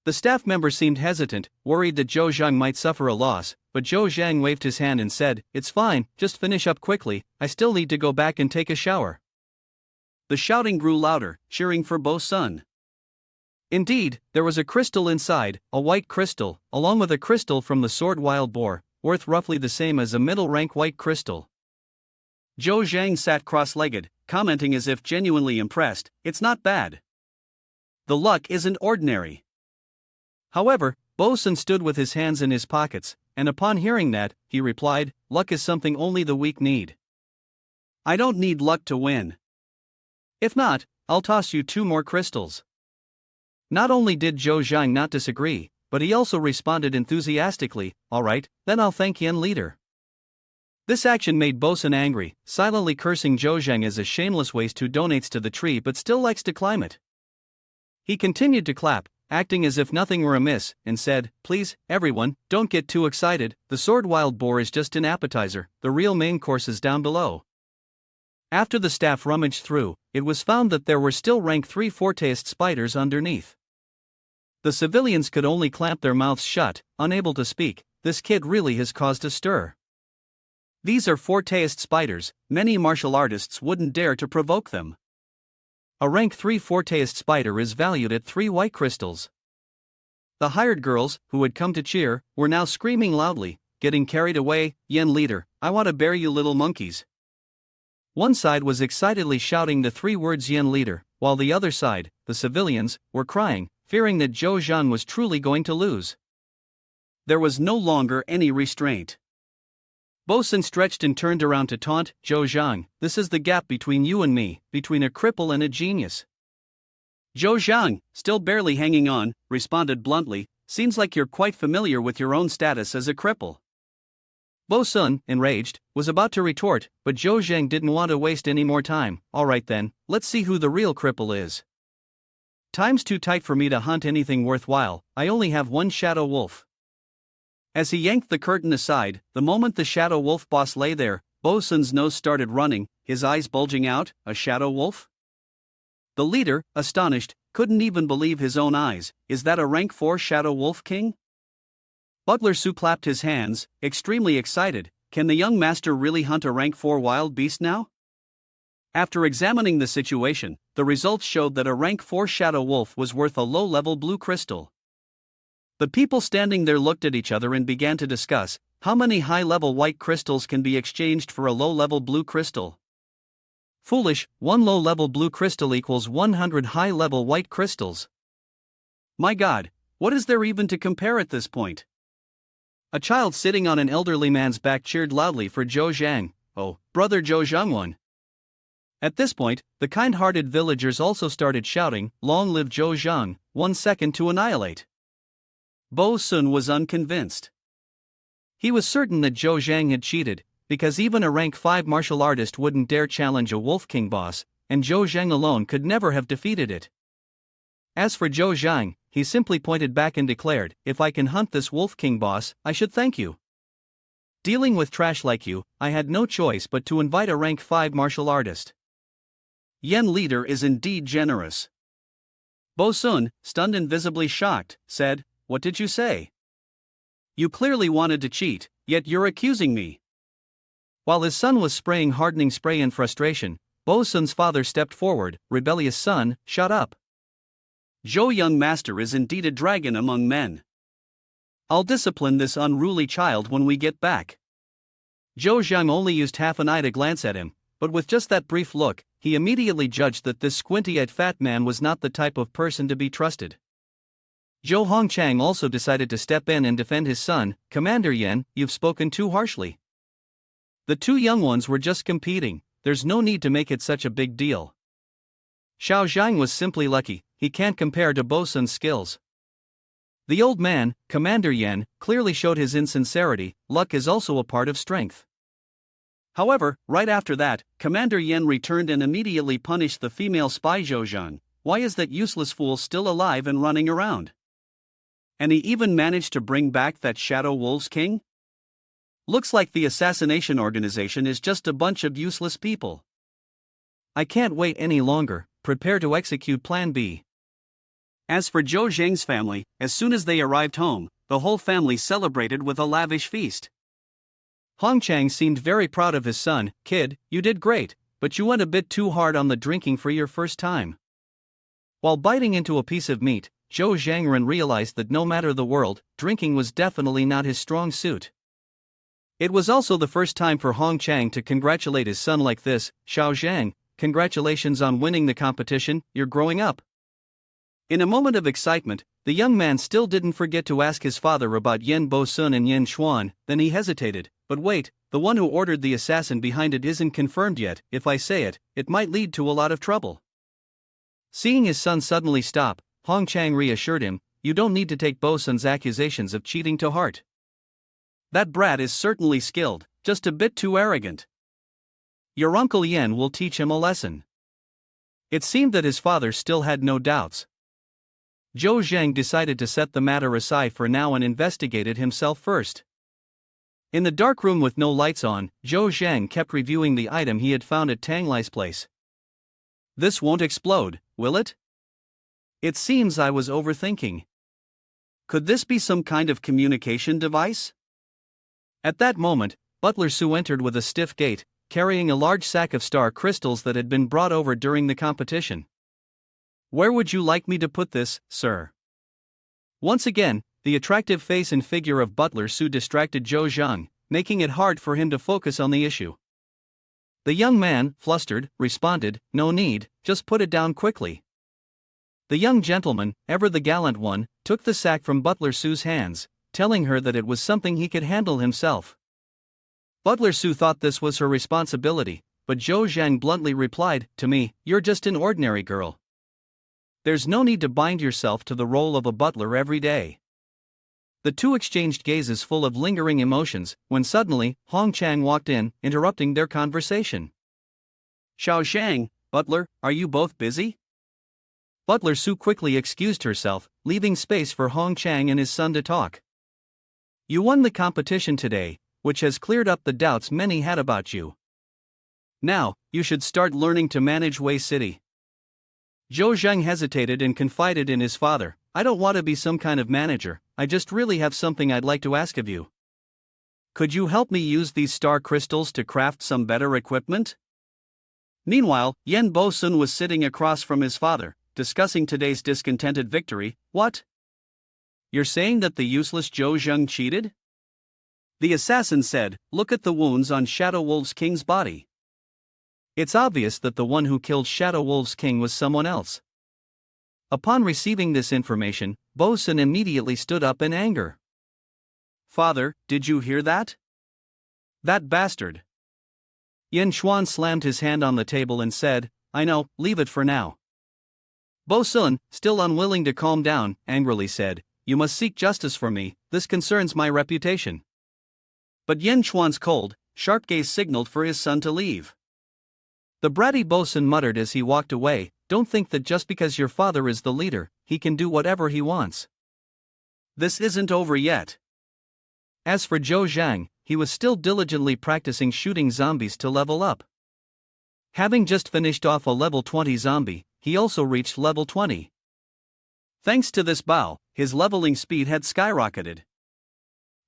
A: The staff member seemed hesitant, worried that Zhou Zhang might suffer a loss, but Zhou Zhang waved his hand and said, "It's fine, just finish up quickly, I still need to go back and take a shower." The shouting grew louder, cheering for Bo Sun. Indeed, there was a crystal inside, a white crystal, along with a crystal from the sword wild boar, worth roughly the same as a middle-rank white crystal. Zhou Zhang sat cross-legged, commenting as if genuinely impressed, "It's not bad. The luck isn't ordinary." However, Bo Sun stood with his hands in his pockets, and upon hearing that, he replied, "Luck is something only the weak need. I don't need luck to win. If not, I'll toss you 2 more crystals." Not only did Zhou Zhang not disagree, but he also responded enthusiastically, "All right, then I'll thank Yin leader." This action made Bo Sun angry, silently cursing Zhou Zhang as a shameless waste who donates to the tree but still likes to climb it. He continued to clap, acting as if nothing were amiss, and said, "Please, everyone, don't get too excited, the sword wild boar is just an appetizer, the real main course is down below." After the staff rummaged through, it was found that there were still rank 3 fortaist spiders underneath. The civilians could only clamp their mouths shut, unable to speak. "This kid really has caused a stir. These are fortaist spiders, many martial artists wouldn't dare to provoke them. A rank 3 fortaist spider is valued at 3 white crystals." The hired girls, who had come to cheer, were now screaming loudly, getting carried away, "Yin leader, I want to bear you little monkeys." One side was excitedly shouting the 3 words "Yin leader," while the other side, the civilians, were crying, fearing that Zhou Zhang was truly going to lose. There was no longer any restraint. Bo Sun stretched and turned around to taunt, "Zhou Zhang, this is the gap between you and me, between a cripple and a genius." Zhou Zhang, still barely hanging on, responded bluntly, "Seems like you're quite familiar with your own status as a cripple." Bo Sun, enraged, was about to retort, but Zhou Zhang didn't want to waste any more time. "All right then, let's see who the real cripple is. Time's too tight for me to hunt anything worthwhile, I only have one shadow wolf." As he yanked the curtain aside, the moment the shadow wolf boss lay there, Bo Sun's nose started running, his eyes bulging out. A shadow wolf? The leader, astonished, couldn't even believe his own eyes. "Is that a rank 4 shadow wolf king?" Butler Su clapped his hands, extremely excited. Can the young master really hunt a rank 4 wild beast now? After examining the situation, the results showed that a rank 4 shadow wolf was worth a low-level blue crystal. The people standing there looked at each other and began to discuss, how many high-level white crystals can be exchanged for a low-level blue crystal? Foolish, 1 low-level blue crystal equals 100 high-level white crystals. My God, what is there even to compare at this point? A child sitting on an elderly man's back cheered loudly for Zhou Zhang. "Oh, brother Zhou Zhang won." At this point, the kind-hearted villagers also started shouting, "Long live Zhou Zhang, 1 second to annihilate." Bo Sun was unconvinced. He was certain that Zhou Zhang had cheated, because even a rank 5 martial artist wouldn't dare challenge a Wolf King boss, and Zhou Zhang alone could never have defeated it. As for Zhou Zhang, he simply pointed back and declared, "If I can hunt this Wolf King boss, I should thank you. Dealing with trash like you, I had no choice but to invite a rank 5 martial artist." Yen leader is indeed generous. Bo Sun, stunned and visibly shocked, said, "What did you say? You clearly wanted to cheat, yet you're accusing me." While his son was spraying hardening spray in frustration, Bo Sun's father stepped forward. "Rebellious son, shut up. Zhou young master is indeed a dragon among men. I'll discipline this unruly child when we get back." Zhou Zhang only used half an eye to glance at him, but with just that brief look, he immediately judged that this squinty-eyed fat man was not the type of person to be trusted. Zhou Hongchang also decided to step in and defend his son. "Commander Yen, you've spoken too harshly. The two young ones were just competing, there's no need to make it such a big deal. Xiao Zhang was simply lucky, he can't compare to Bo Sun's skills." The old man, Commander Yen, clearly showed his insincerity. Luck is also a part of strength. However, right after that, Commander Yen returned and immediately punished the female spy Zhou Zhang. "Why is that useless fool still alive and running around? And he even managed to bring back that Shadow Wolves King? Looks like the assassination organization is just a bunch of useless people. I can't wait any longer, prepare to execute Plan B." As for Zhou Zhang's family, as soon as they arrived home, the whole family celebrated with a lavish feast. Hongchang seemed very proud of his son. "Kid, you did great, but you went a bit too hard on the drinking for your first time." While biting into a piece of meat, Zhou Zhangren realized that no matter the world, drinking was definitely not his strong suit. It was also the first time for Hongchang to congratulate his son like this. "Xiao Zhang, congratulations on winning the competition, you're growing up." In a moment of excitement, the young man still didn't forget to ask his father about Yen Bo Sun and Yen Xuan. Then he hesitated. "But wait, the one who ordered the assassin behind it isn't confirmed yet. If I say it, it might lead to a lot of trouble." Seeing his son suddenly stop, Hongchang reassured him, "You don't need to take Bo Sun's accusations of cheating to heart. That brat is certainly skilled, just a bit too arrogant. Your uncle Yen will teach him a lesson." It seemed that his father still had no doubts. Zhou Zhang decided to set the matter aside for now and investigated himself first. In the dark room with no lights on, Zhou Zhang kept reviewing the item he had found at Tang Lai's place. "This won't explode, will it? It seems I was overthinking. Could this be some kind of communication device?" At that moment, Butler Su entered with a stiff gait, carrying a large sack of star crystals that had been brought over during the competition. "Where would you like me to put this, sir?" Once again, the attractive face and figure of Butler Su distracted Zhou Zhang, making it hard for him to focus on the issue. The young man, flustered, responded, "No need, just put it down quickly." The young gentleman, ever the gallant one, took the sack from Butler Su's hands, telling her that it was something he could handle himself. Butler Su thought this was her responsibility, but Zhou Zhang bluntly replied, "To me, you're just an ordinary girl. There's no need to bind yourself to the role of a butler every day." The two exchanged gazes full of lingering emotions, when suddenly, Hongchang walked in, interrupting their conversation. "Xiao Zhang, Butler, are you both busy?" Butler Su quickly excused herself, leaving space for Hongchang and his son to talk. "You won the competition today, which has cleared up the doubts many had about you. Now, you should start learning to manage Wei City." Zhou Zhang hesitated and confided in his father, "I don't want to be some kind of manager, I just really have something I'd like to ask of you. Could you help me use these star crystals to craft some better equipment?" Meanwhile, Yen Bo Sun was sitting across from his father, discussing today's discontented victory. "What? You're saying that the useless Zhou Zhang cheated?" The assassin said, "Look at the wounds on Shadow Wolves King's body. It's obvious that the one who killed Shadow Wolves King was someone else." Upon receiving this information, Bo Sun immediately stood up in anger. "Father, did you hear that? That bastard!" Yen Xuan slammed his hand on the table and said, "I know, leave it for now." Bo Sun, still unwilling to calm down, angrily said, "You must seek justice for me, this concerns my reputation." But Yen Xuan's cold, sharp gaze signaled for his son to leave. The bratty Bo Sun muttered as he walked away, "Don't think that just because your father is the leader, he can do whatever he wants. This isn't over yet. As for Zhou Zhang, he was still diligently practicing shooting zombies to level up. Having just finished off a level 20 zombie, he also reached level 20. Thanks to this bow, his leveling speed had skyrocketed.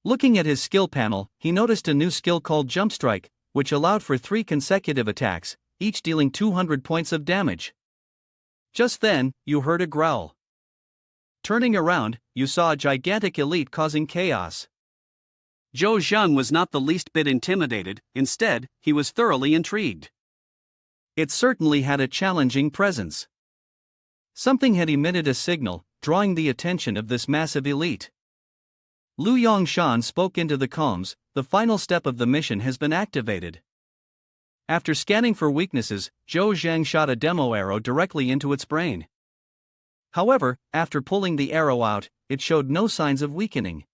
A: Looking at his skill panel, he noticed a new skill called Jump Strike, which allowed for 3 consecutive attacks, each dealing 200 points of damage. Just then, you heard a growl. Turning around, you saw a gigantic elite causing chaos. Zhou Zhang was not the least bit intimidated, instead, he was thoroughly intrigued. It certainly had a challenging presence. Something had emitted a signal, drawing the attention of this massive elite. Lu Yongshan spoke into the comms, the final step of the mission has been activated. After scanning for weaknesses, Zhou Zhang shot a demo arrow directly into its brain. However, after pulling the arrow out, it showed no signs of weakening.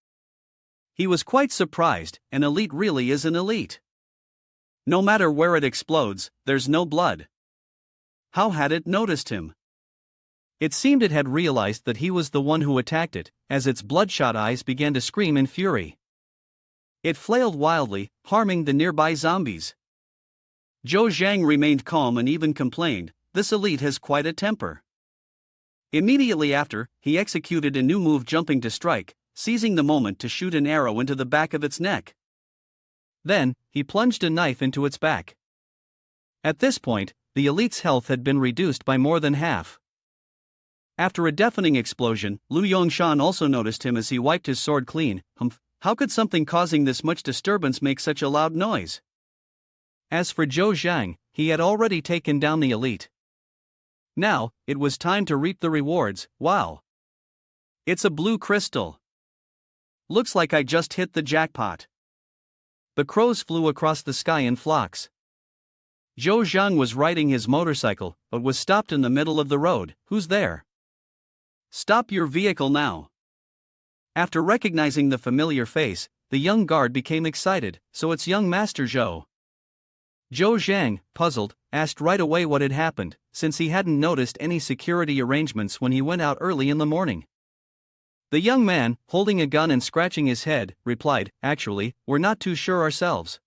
A: He was quite surprised, an elite really is an elite. No matter where it explodes, there's no blood. How had it noticed him? It seemed it had realized that he was the one who attacked it, as its bloodshot eyes began to scream in fury. It flailed wildly, harming the nearby zombies. Zhou Zhang remained calm and even complained, "This elite has quite a temper." Immediately after, he executed a new move, jumping to strike, seizing the moment to shoot an arrow into the back of its neck. Then, he plunged a knife into its back. At this point, the elite's health had been reduced by more than half. After a deafening explosion, Lu Yongshan also noticed him as he wiped his sword clean. How could something causing this much disturbance make such a loud noise? As for Zhou Zhang, he had already taken down the elite. Now, it was time to reap the rewards. Wow! It's a blue crystal. Looks like I just hit the jackpot. The crows flew across the sky in flocks. Zhou Zhang was riding his motorcycle, but was stopped in the middle of the road. "Who's there? Stop your vehicle now." After recognizing the familiar face, the young guard became excited. "So it's young Master Zhou." Zhou Zhang, puzzled, asked right away what had happened, since he hadn't noticed any security arrangements when he went out early in the morning. The young man, holding a gun and scratching his head, replied, "Actually, we're not too sure ourselves.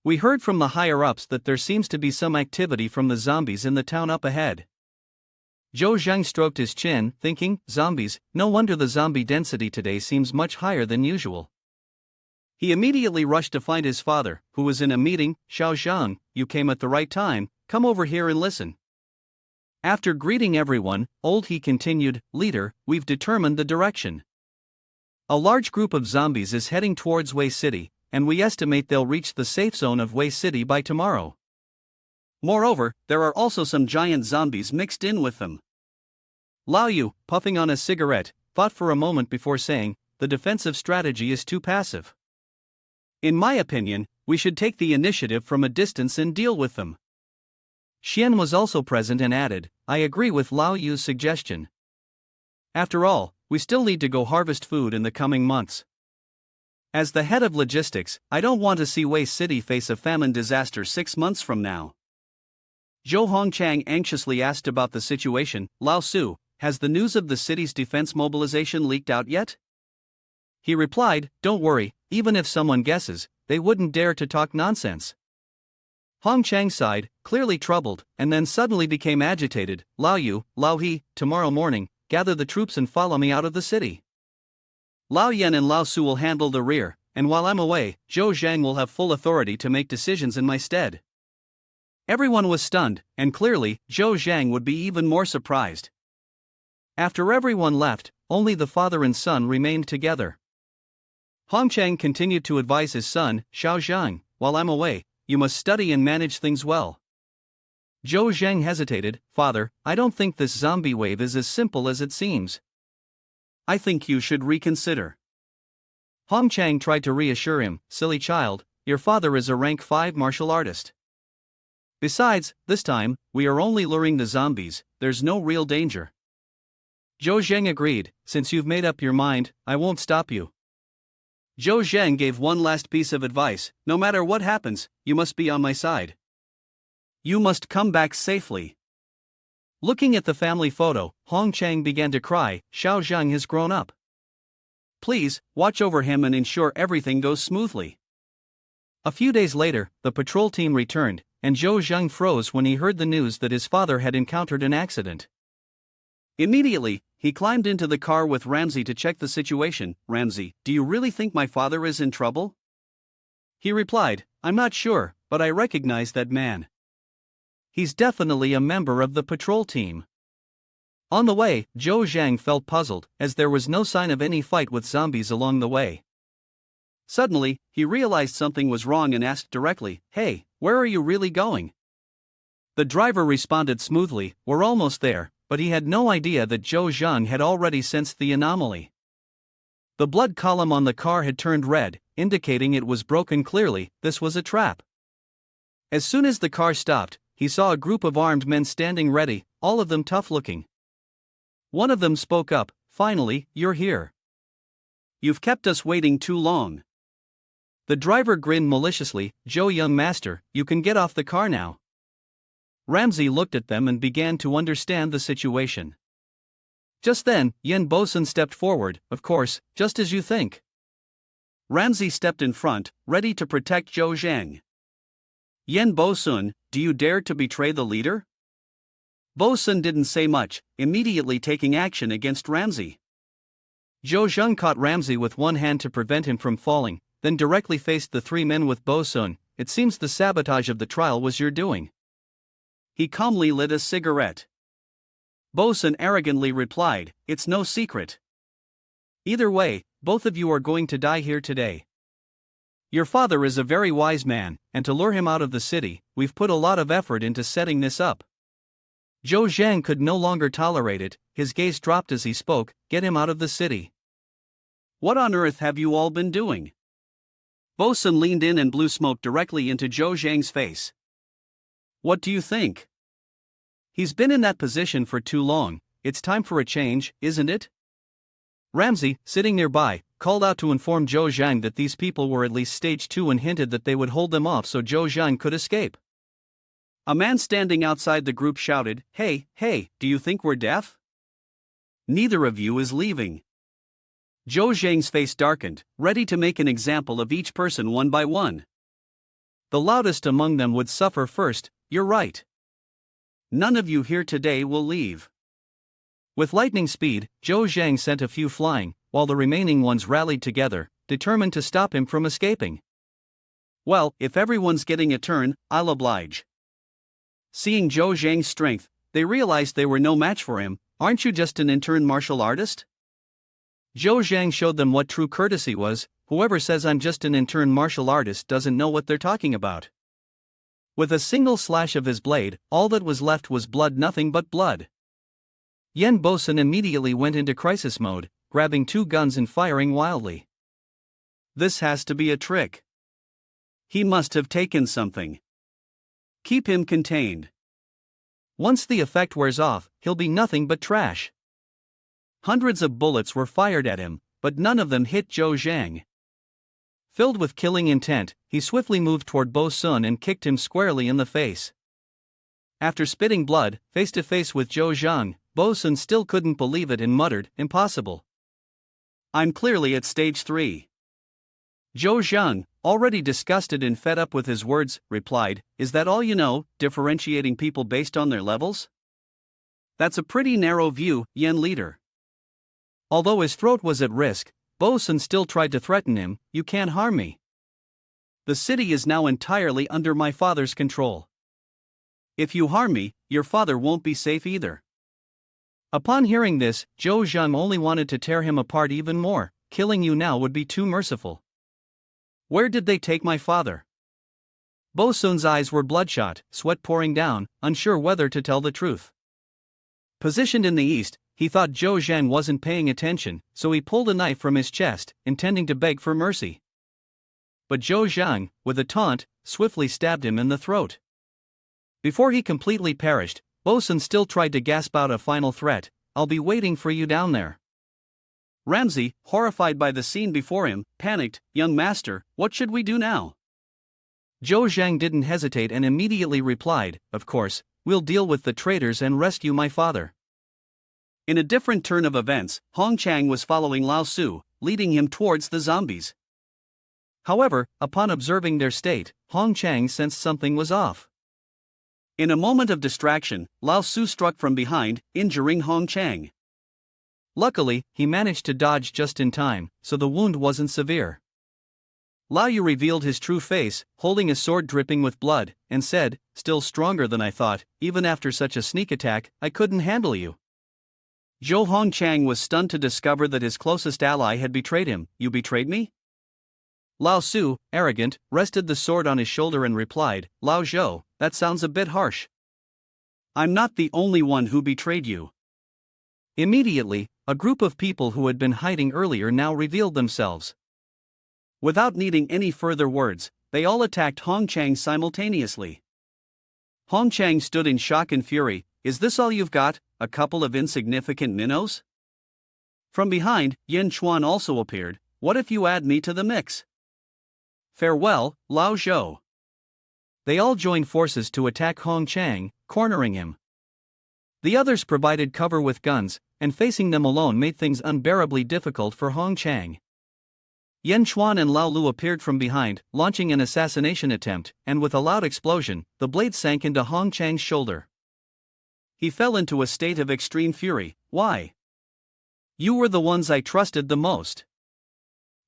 A: We heard from the higher-ups that there seems to be some activity from the zombies in the town up ahead." Zhou Zhang stroked his chin, thinking, "Zombies, no wonder the zombie density today seems much higher than usual." He immediately rushed to find his father, who was in a meeting. "Xiao Zhang, you came at the right time, come over here and listen." After greeting everyone, old he continued, "Leader, we've determined the direction. A large group of zombies is heading towards Wei City, and we estimate they'll reach the safe zone of Wei City by tomorrow. Moreover, there are also some giant zombies mixed in with them." Lao Yu, puffing on a cigarette, thought for a moment before saying, "The defensive strategy is too passive. In my opinion, we should take the initiative from a distance and deal with them." Xian was also present and added, "I agree with Lao Yu's suggestion. After all, we still need to go harvest food in the coming months. As the head of logistics, I don't want to see Wei City face a famine disaster 6 months from now." Zhou Hongchang anxiously asked about the situation. "Lao Su, has the news of the city's defense mobilization leaked out yet?" He replied, "Don't worry, even if someone guesses, they wouldn't dare to talk nonsense." Hongchang sighed, clearly troubled, and then suddenly became agitated. "Lao Yu, Lao He, tomorrow morning, gather the troops and follow me out of the city. Lao Yan and Lao Su will handle the rear, and while I'm away, Zhou Zhang will have full authority to make decisions in my stead." Everyone was stunned, and clearly, Zhou Zhang would be even more surprised. After everyone left, only the father and son remained together. Hongchang continued to advise his son, "Xiao Zhang, while I'm away, you must study and manage things well." Zhou Zhang hesitated. "Father, I don't think this zombie wave is as simple as it seems. I think you should reconsider." Hongchang tried to reassure him, "Silly child, your father is a rank 5 martial artist. Besides, this time, we are only luring the zombies, there's no real danger." Zhou Zhang agreed, "Since you've made up your mind, I won't stop you." Zhou Zhang gave one last piece of advice: "No matter what happens, you must be on my side. You must come back safely." Looking at the family photo, Hong Chang began to cry. Xiao Zhang has grown up. Please, watch over him and ensure everything goes smoothly. A few days later, the patrol team returned, and Zhou Zhang froze when he heard the news that his father had encountered an accident. Immediately, he climbed into the car with Ramsey to check the situation. Ramsey, do you really think my father is in trouble? He replied, I'm not sure, but I recognize that man. He's definitely a member of the patrol team. On the way, Zhou Zhang felt puzzled, as there was no sign of any fight with zombies along the way. Suddenly, he realized something was wrong and asked directly, Hey, where are you really going? The driver responded smoothly, We're almost there, but he had no idea that Zhou Zhang had already sensed the anomaly. The blood column on the car had turned red, indicating it was broken clearly. This was a trap. As soon as the car stopped, he saw a group of armed men standing ready, all of them tough-looking. One of them spoke up, Finally, you're here. You've kept us waiting too long. The driver grinned maliciously, Zhou young master, you can get off the car now. Ramsey looked at them and began to understand the situation. Just then, Yan Bosun stepped forward, of course, just as you think. Ramsey stepped in front, ready to protect Zhou Zhang. Yan Bosun, do you dare to betray the leader? Bosun didn't say much, immediately taking action against Ramsey. Zhou Zhang caught Ramsey with one hand to prevent him from falling, then directly faced the three men with Bosun. It seems the sabotage of the trial was your doing. He calmly lit a cigarette. Bosun arrogantly replied, It's no secret. Either way, both of you are going to die here today. Your father is a very wise man, and to lure him out of the city, we've put a lot of effort into setting this up. Zhou Zhang could no longer tolerate it, his gaze dropped as he spoke, Get him out of the city. What on earth have you all been doing? Bosun leaned in and blew smoke directly into Zhou Zhang's face. What do you think? He's been in that position for too long, it's time for a change, isn't it? Ramsey, sitting nearby, called out to inform Zhou Zhang that these people were at least stage 2 and hinted that they would hold them off so Zhou Zhang could escape. A man standing outside the group shouted, Hey, do you think we're deaf? Neither of you is leaving. Zhou Zhang's face darkened, ready to make an example of each person one by one. The loudest among them would suffer first, you're right. None of you here today will leave. With lightning speed, Zhou Zhang sent a few flying, while the remaining ones rallied together, determined to stop him from escaping. Well, if everyone's getting a turn, I'll oblige. Seeing Zhou Zhang's strength, they realized they were no match for him. Aren't you just an intern martial artist? Zhou Zhang showed them what true courtesy was. Whoever says I'm just an intern martial artist doesn't know what they're talking about. With a single slash of his blade, all that was left was blood, nothing but blood. Yan Bosun immediately went into crisis mode, grabbing 2 guns and firing wildly. This has to be a trick. He must have taken something. Keep him contained. Once the effect wears off, he'll be nothing but trash. Hundreds of bullets were fired at him, but none of them hit Zhou Zhang. Filled with killing intent, he swiftly moved toward Bosun and kicked him squarely in the face. After spitting blood, face to face with Zhou Zhang, Bosun still couldn't believe it and muttered, Impossible. I'm clearly at stage 3. Zhou Zhang, already disgusted and fed up with his words, replied, Is that all you know, differentiating people based on their levels? That's a pretty narrow view, Yan leader. Although his throat was at risk, Bosun still tried to threaten him, You can't harm me. The city is now entirely under my father's control. If you harm me, your father won't be safe either. Upon hearing this, Zhou Zhang only wanted to tear him apart even more. Killing you now would be too merciful. Where did they take my father? Bosun's eyes were bloodshot, sweat pouring down, unsure whether to tell the truth. Positioned in the east, he thought Zhou Zhang wasn't paying attention, so he pulled a knife from his chest, intending to beg for mercy. But Zhou Zhang, with a taunt, swiftly stabbed him in the throat. Before he completely perished, Bosun still tried to gasp out a final threat, I'll be waiting for you down there. Ramsey, horrified by the scene before him, panicked, Young master, what should we do now? Zhou Zhang didn't hesitate and immediately replied, Of course, we'll deal with the traitors and rescue my father. In a different turn of events, Hong Chang was following Lao Su, leading him towards the zombies. However, upon observing their state, Hong Chang sensed something was off. In a moment of distraction, Lao Su struck from behind, injuring Hong Chang. Luckily, he managed to dodge just in time, so the wound wasn't severe. Lao Yu revealed his true face, holding a sword dripping with blood, and said, "Still stronger than I thought, even after such a sneak attack, I couldn't handle you." Zhou Hong Chang was stunned to discover that his closest ally had betrayed him. "You betrayed me?" Lao Su, arrogant, rested the sword on his shoulder and replied, "Lao Zhou, that sounds a bit harsh. I'm not the only one who betrayed you." Immediately, a group of people who had been hiding earlier now revealed themselves. Without needing any further words, they all attacked Hong Chang simultaneously. Hong Chang stood in shock and fury. "Is this all you've got, a couple of insignificant minnows?" From behind, Yin Chuan also appeared. "What if you add me to the mix? Farewell, Lao Zhou." They all joined forces to attack Hong Chang, cornering him. The others provided cover with guns, and facing them alone made things unbearably difficult for Hong Chang. Yen Chuan and Lao Lu appeared from behind, launching an assassination attempt, and with a loud explosion, the blade sank into Hong Chang's shoulder. He fell into a state of extreme fury. "Why? You were the ones I trusted the most."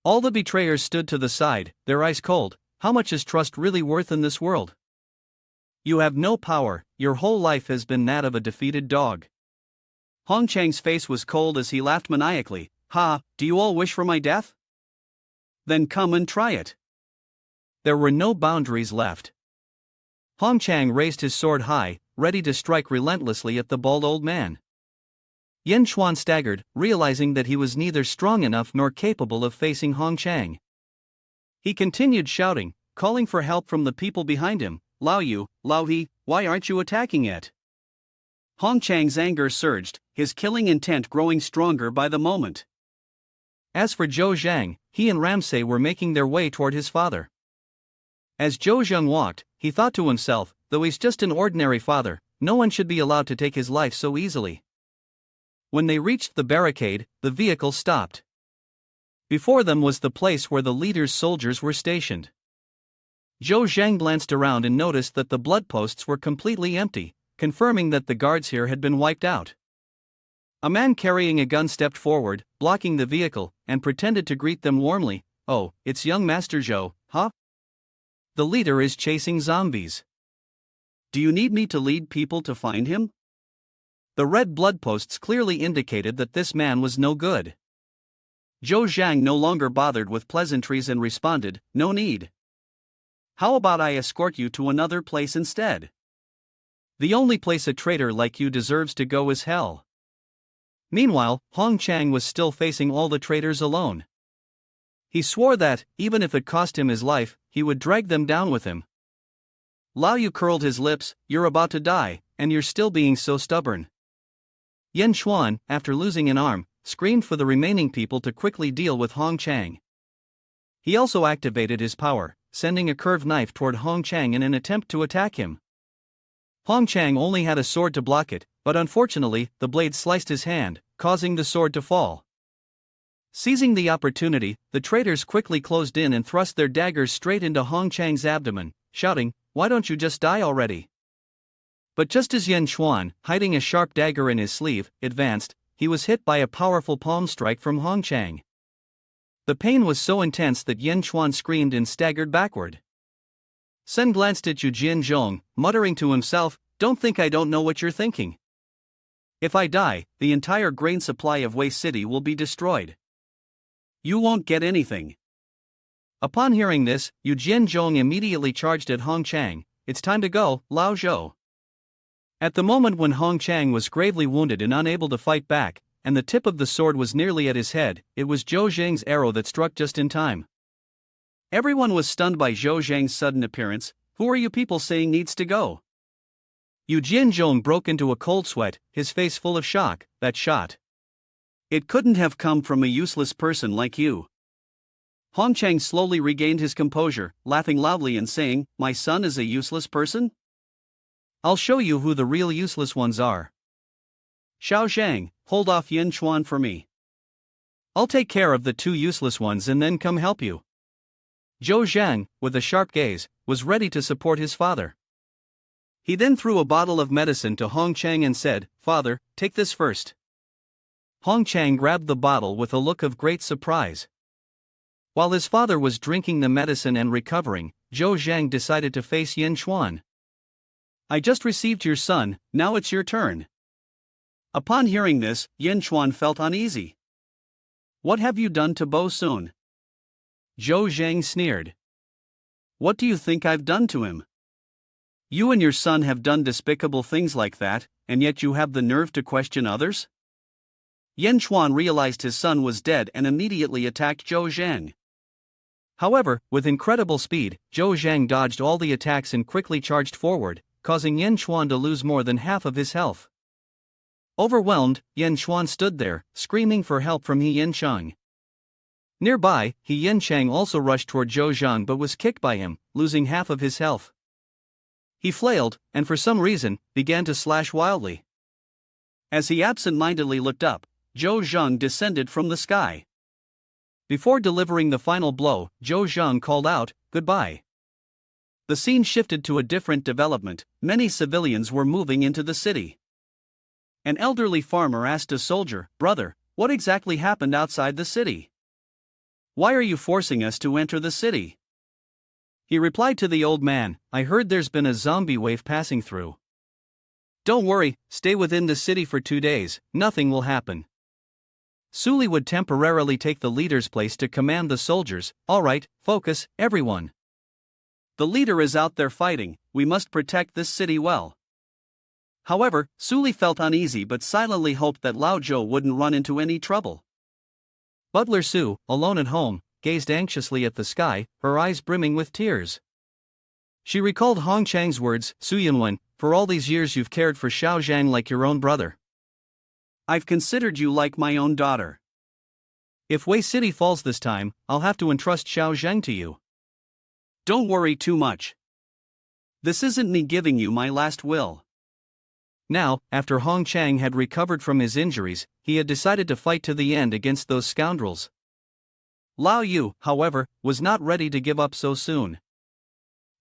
A: All the betrayers stood to the side, their eyes cold. How much is trust really worth in this world? You have no power, your whole life has been that of a defeated dog. Hong Chang's face was cold as he laughed maniacally. "Ha, do you all wish for my death? Then come and try it." There were no boundaries left. Hong Chang raised his sword high, ready to strike relentlessly at the bald old man. Yen Chuan staggered, realizing that he was neither strong enough nor capable of facing Hong Chang. He continued shouting, calling for help from the people behind him. "Lao Yu, Lao He, why aren't you attacking yet?" Hong Chang's anger surged, his killing intent growing stronger by the moment. As for Zhou Zhang, he and Ramsay were making their way toward his father. As Zhou Zhang walked, he thought to himself, though he's just an ordinary father, no one should be allowed to take his life so easily. When they reached the barricade, the vehicle stopped. Before them was the place where the leader's soldiers were stationed. Zhou Zhang glanced around and noticed that the blood posts were completely empty, confirming that the guards here had been wiped out. A man carrying a gun stepped forward, blocking the vehicle, and pretended to greet them warmly. "Oh, it's young Master Zhou, huh? The leader is chasing zombies. Do you need me to lead people to find him?" The red blood posts clearly indicated that this man was no good. Zhou Zhang no longer bothered with pleasantries and responded, "No need. How about I escort you to another place instead? The only place a traitor like you deserves to go is hell." Meanwhile, Hong Chang was still facing all the traitors alone. He swore that, even if it cost him his life, he would drag them down with him. Lao Yu curled his lips. "You're about to die, and you're still being so stubborn." Yen Chuan, after losing an arm, screamed for the remaining people to quickly deal with Hong Chang. He also activated his power, sending a curved knife toward Hong Chang in an attempt to attack him. Hong Chang only had a sword to block it, but unfortunately, the blade sliced his hand, causing the sword to fall. Seizing the opportunity, the traitors quickly closed in and thrust their daggers straight into Hong Chang's abdomen, shouting, "Why don't you just die already?" But just as Yen Chuan, hiding a sharp dagger in his sleeve, advanced, he was hit by a powerful palm strike from Hong Chang. The pain was so intense that Yen Chuan screamed and staggered backward. Sen glanced at Yu Jianzhong, muttering to himself, "Don't think I don't know what you're thinking. If I die, the entire grain supply of Wei City will be destroyed. You won't get anything." Upon hearing this, Yu Jianzhong immediately charged at Hong Chang. "It's time to go, Lao Zhou." At the moment when Hong Chang was gravely wounded and unable to fight back, and the tip of the sword was nearly at his head, it was Zhou Zhang's arrow that struck just in time. Everyone was stunned by Zhou Zhang's sudden appearance. "Who are you people saying needs to go?" Yu Jianzhong broke into a cold sweat, his face full of shock. "That shot. It couldn't have come from a useless person like you." Hong Chang slowly regained his composure, laughing loudly and saying, "My son is a useless person? I'll show you who the real useless ones are. Xiao Zhang, hold off Yin Chuan for me. I'll take care of the two useless ones and then come help you. Zhou Zhang, with a sharp gaze, was ready to support his father. He then threw a bottle of medicine to Hong Chang and said, "Father, take this first." Hong Chang grabbed the bottle with a look of great surprise. While his father was drinking the medicine and recovering, Zhou Zhang decided to face Yin Chuan. "I just received your son, now it's your turn." Upon hearing this, Yin Chuan felt uneasy. "What have you done to Bo Sun?" Zhou Zhang sneered. "What do you think I've done to him? You and your son have done despicable things like that, and yet you have the nerve to question others?" Yin Chuan realized his son was dead and immediately attacked Zhou Zhang. However, with incredible speed, Zhou Zhang dodged all the attacks and quickly charged forward, causing Yin Chuan to lose more than half of his health. Overwhelmed, Yin Chuan stood there, screaming for help from He Yin Cheng. Nearby, He Yin Cheng also rushed toward Zhou Zhang but was kicked by him, losing half of his health. He flailed, and for some reason, began to slash wildly. As he absent-mindedly looked up, Zhou Zhang descended from the sky. Before delivering the final blow, Zhou Zhang called out, "Goodbye." The scene shifted to a different development. Many civilians were moving into the city. An elderly farmer asked a soldier, "Brother, what exactly happened outside the city? Why are you forcing us to enter the city?" He replied to the old man, "I heard there's been a zombie wave passing through. Don't worry, stay within the city for 2 days, nothing will happen." Suli would temporarily take the leader's place to command the soldiers. "All right, focus, everyone. The leader is out there fighting, we must protect this city well." However, Suli felt uneasy but silently hoped that Lao Zhou wouldn't run into any trouble. Butler Su, alone at home, gazed anxiously at the sky, her eyes brimming with tears. She recalled Hong Chang's words, "Su Yunwen, for all these years you've cared for Xiao Zhang like your own brother. I've considered you like my own daughter. If Wei City falls this time, I'll have to entrust Xiao Zhang to you. Don't worry too much. This isn't me giving you my last will." Now, after Hong Chang had recovered from his injuries, he had decided to fight to the end against those scoundrels. Lao Yu, however, was not ready to give up so soon.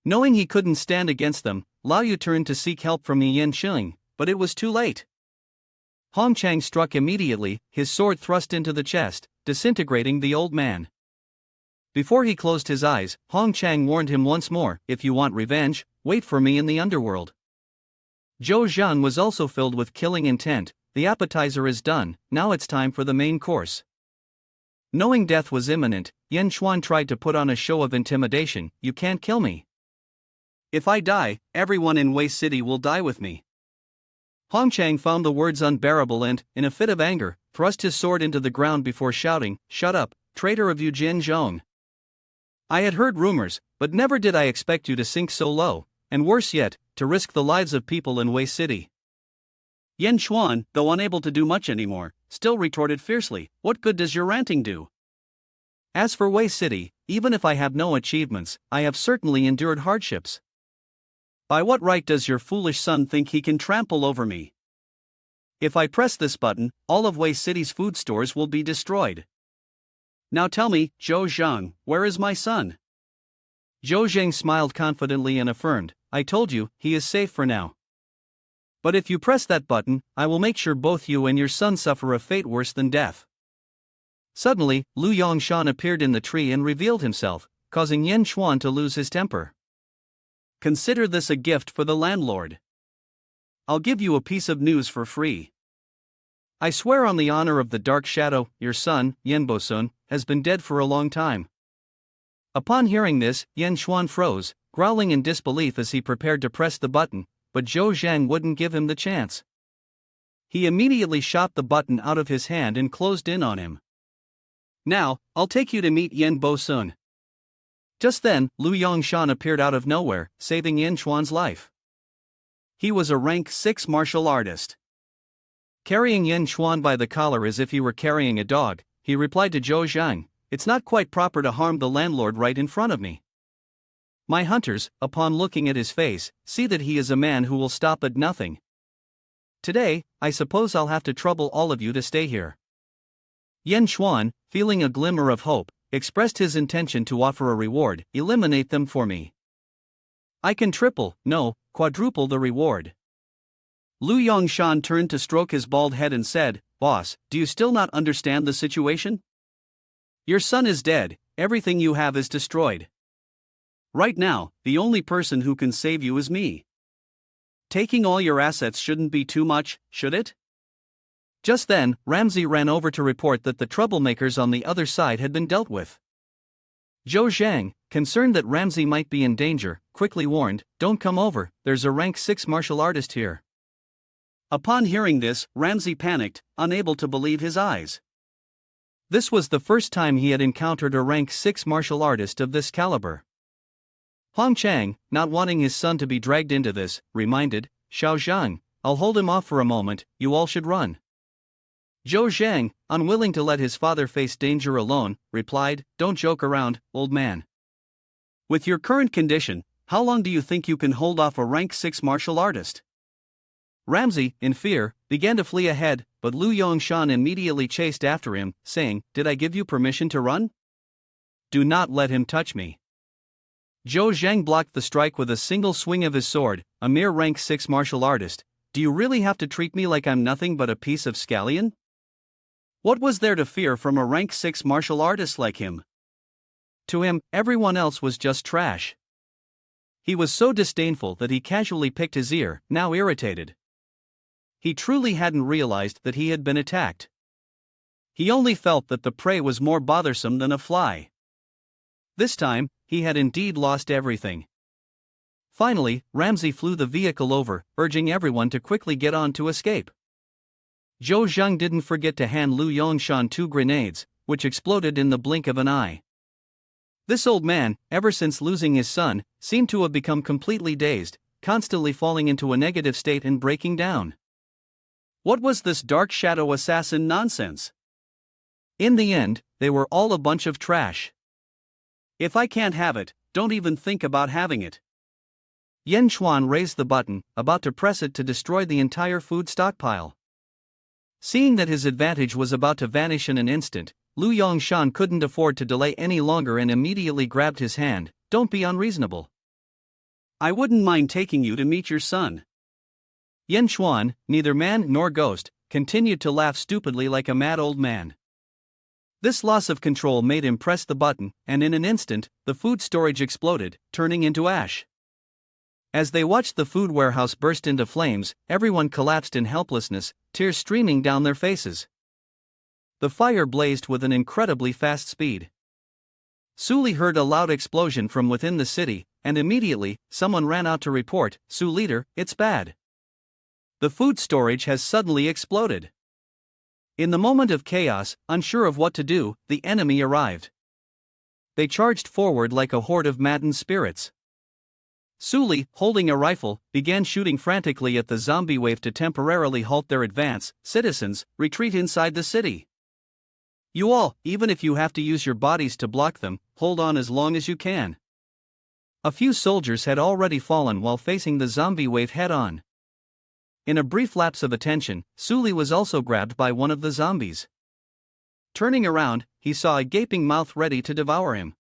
A: Knowing he couldn't stand against them, Lao Yu turned to seek help from Yi Yin Cheng, but it was too late. Hong Chang struck immediately, his sword thrust into the chest, disintegrating the old man. Before he closed his eyes, Hong Chang warned him once more, "If you want revenge, wait for me in the underworld." Zhou Zhang was also filled with killing intent. The appetizer is done, now it's time for the main course. Knowing death was imminent, Yin Chuan tried to put on a show of intimidation. "You can't kill me. If I die, everyone in Wei City will die with me." Hong Chang found the words unbearable and, in a fit of anger, thrust his sword into the ground before shouting, "Shut up, traitor of Eugene Zhong. I had heard rumors, but never did I expect you to sink so low, and worse yet, to risk the lives of people in Wei City." Yin Chuan, though unable to do much anymore, still retorted fiercely, "What good does your ranting do? As for Wei City, even if I have no achievements, I have certainly endured hardships. By what right does your foolish son think he can trample over me? If I press this button, all of Wei City's food stores will be destroyed. Now tell me, Zhou Zhang, where is my son?" Zhou Zhang smiled confidently and affirmed, "I told you, he is safe for now. But if you press that button, I will make sure both you and your son suffer a fate worse than death." Suddenly, Lu Yongshan appeared in the tree and revealed himself, causing Yin Chuan to lose his temper. "Consider this a gift for the landlord. I'll give you a piece of news for free. I swear on the honor of the Dark Shadow, your son, Yin Bosun, has been dead for a long time." Upon hearing this, Yin Chuan froze, growling in disbelief as he prepared to press the button, but Zhou Zhang wouldn't give him the chance. He immediately shot the button out of his hand and closed in on him. "Now, I'll take you to meet Yin Bosun." Just then, Lu Yongshan appeared out of nowhere, saving Yin Chuan's life. He was a rank 6 martial artist. Carrying Yin Chuan by the collar as if he were carrying a dog, he replied to Zhou Zhang, "It's not quite proper to harm the landlord right in front of me. My hunters, upon looking at his face, see that he is a man who will stop at nothing. Today, I suppose I'll have to trouble all of you to stay here. Yan Xuan, feeling a glimmer of hope, expressed his intention to offer a reward. Eliminate them for me. I can triple, no, quadruple the reward. Lu Yongshan turned to stroke his bald head and said, Boss, do you still not understand the situation? Your son is dead, everything you have is destroyed. Right now, the only person who can save you is me. Taking all your assets shouldn't be too much, should it? Just then, Ramsay ran over to report that the troublemakers on the other side had been dealt with. Zhou Zhang, concerned that Ramsay might be in danger, quickly warned, Don't come over, there's a rank 6 martial artist here. Upon hearing this, Ramsay panicked, unable to believe his eyes. This was the first time he had encountered a rank 6 martial artist of this caliber. Hong Chang, not wanting his son to be dragged into this, reminded, Xiao Zhang, I'll hold him off for a moment, you all should run. Zhou Zhang, unwilling to let his father face danger alone, replied, Don't joke around, old man. With your current condition, how long do you think you can hold off a rank 6 martial artist? Ramsay, in fear, began to flee ahead, but Lu Yongshan immediately chased after him, saying, Did I give you permission to run? Do not let him touch me. Zhou Zhang blocked the strike with a single swing of his sword. A mere rank 6 martial artist, do you really have to treat me like I'm nothing but a piece of scallion? What was there to fear from a rank 6 martial artist like him? To him, everyone else was just trash. He was so disdainful that he casually picked his ear, now irritated. He truly hadn't realized that he had been attacked. He only felt that the prey was more bothersome than a fly. This time, he had indeed lost everything. Finally, Ramsay flew the vehicle over, urging everyone to quickly get on to escape. Zhou Zhang didn't forget to hand Lu Yongshan 2 grenades, which exploded in the blink of an eye. This old man, ever since losing his son, seemed to have become completely dazed, constantly falling into a negative state and breaking down. What was this dark shadow assassin nonsense? In the end, they were all a bunch of trash. If I can't have it, don't even think about having it. Yan Xuan raised the button, about to press it to destroy the entire food stockpile. Seeing that his advantage was about to vanish in an instant, Lu Yongshan couldn't afford to delay any longer and immediately grabbed his hand. Don't be unreasonable. I wouldn't mind taking you to meet your son. Yan Xuan, neither man nor ghost, continued to laugh stupidly like a mad old man. This loss of control made him press the button, and in an instant, the food storage exploded, turning into ash. As they watched the food warehouse burst into flames, everyone collapsed in helplessness, tears streaming down their faces. The fire blazed with an incredibly fast speed. Su Li heard a loud explosion from within the city, and immediately, someone ran out to report, Su leader, it's bad. The food storage has suddenly exploded. In the moment of chaos, unsure of what to do, the enemy arrived. They charged forward like a horde of maddened spirits. Su Li, holding a rifle, began shooting frantically at the zombie wave to temporarily halt their advance. Citizens, retreat inside the city. You all, even if you have to use your bodies to block them, hold on as long as you can. A few soldiers had already fallen while facing the zombie wave head-on. In a brief lapse of attention, Su Li was also grabbed by one of the zombies. Turning around, he saw a gaping mouth ready to devour him.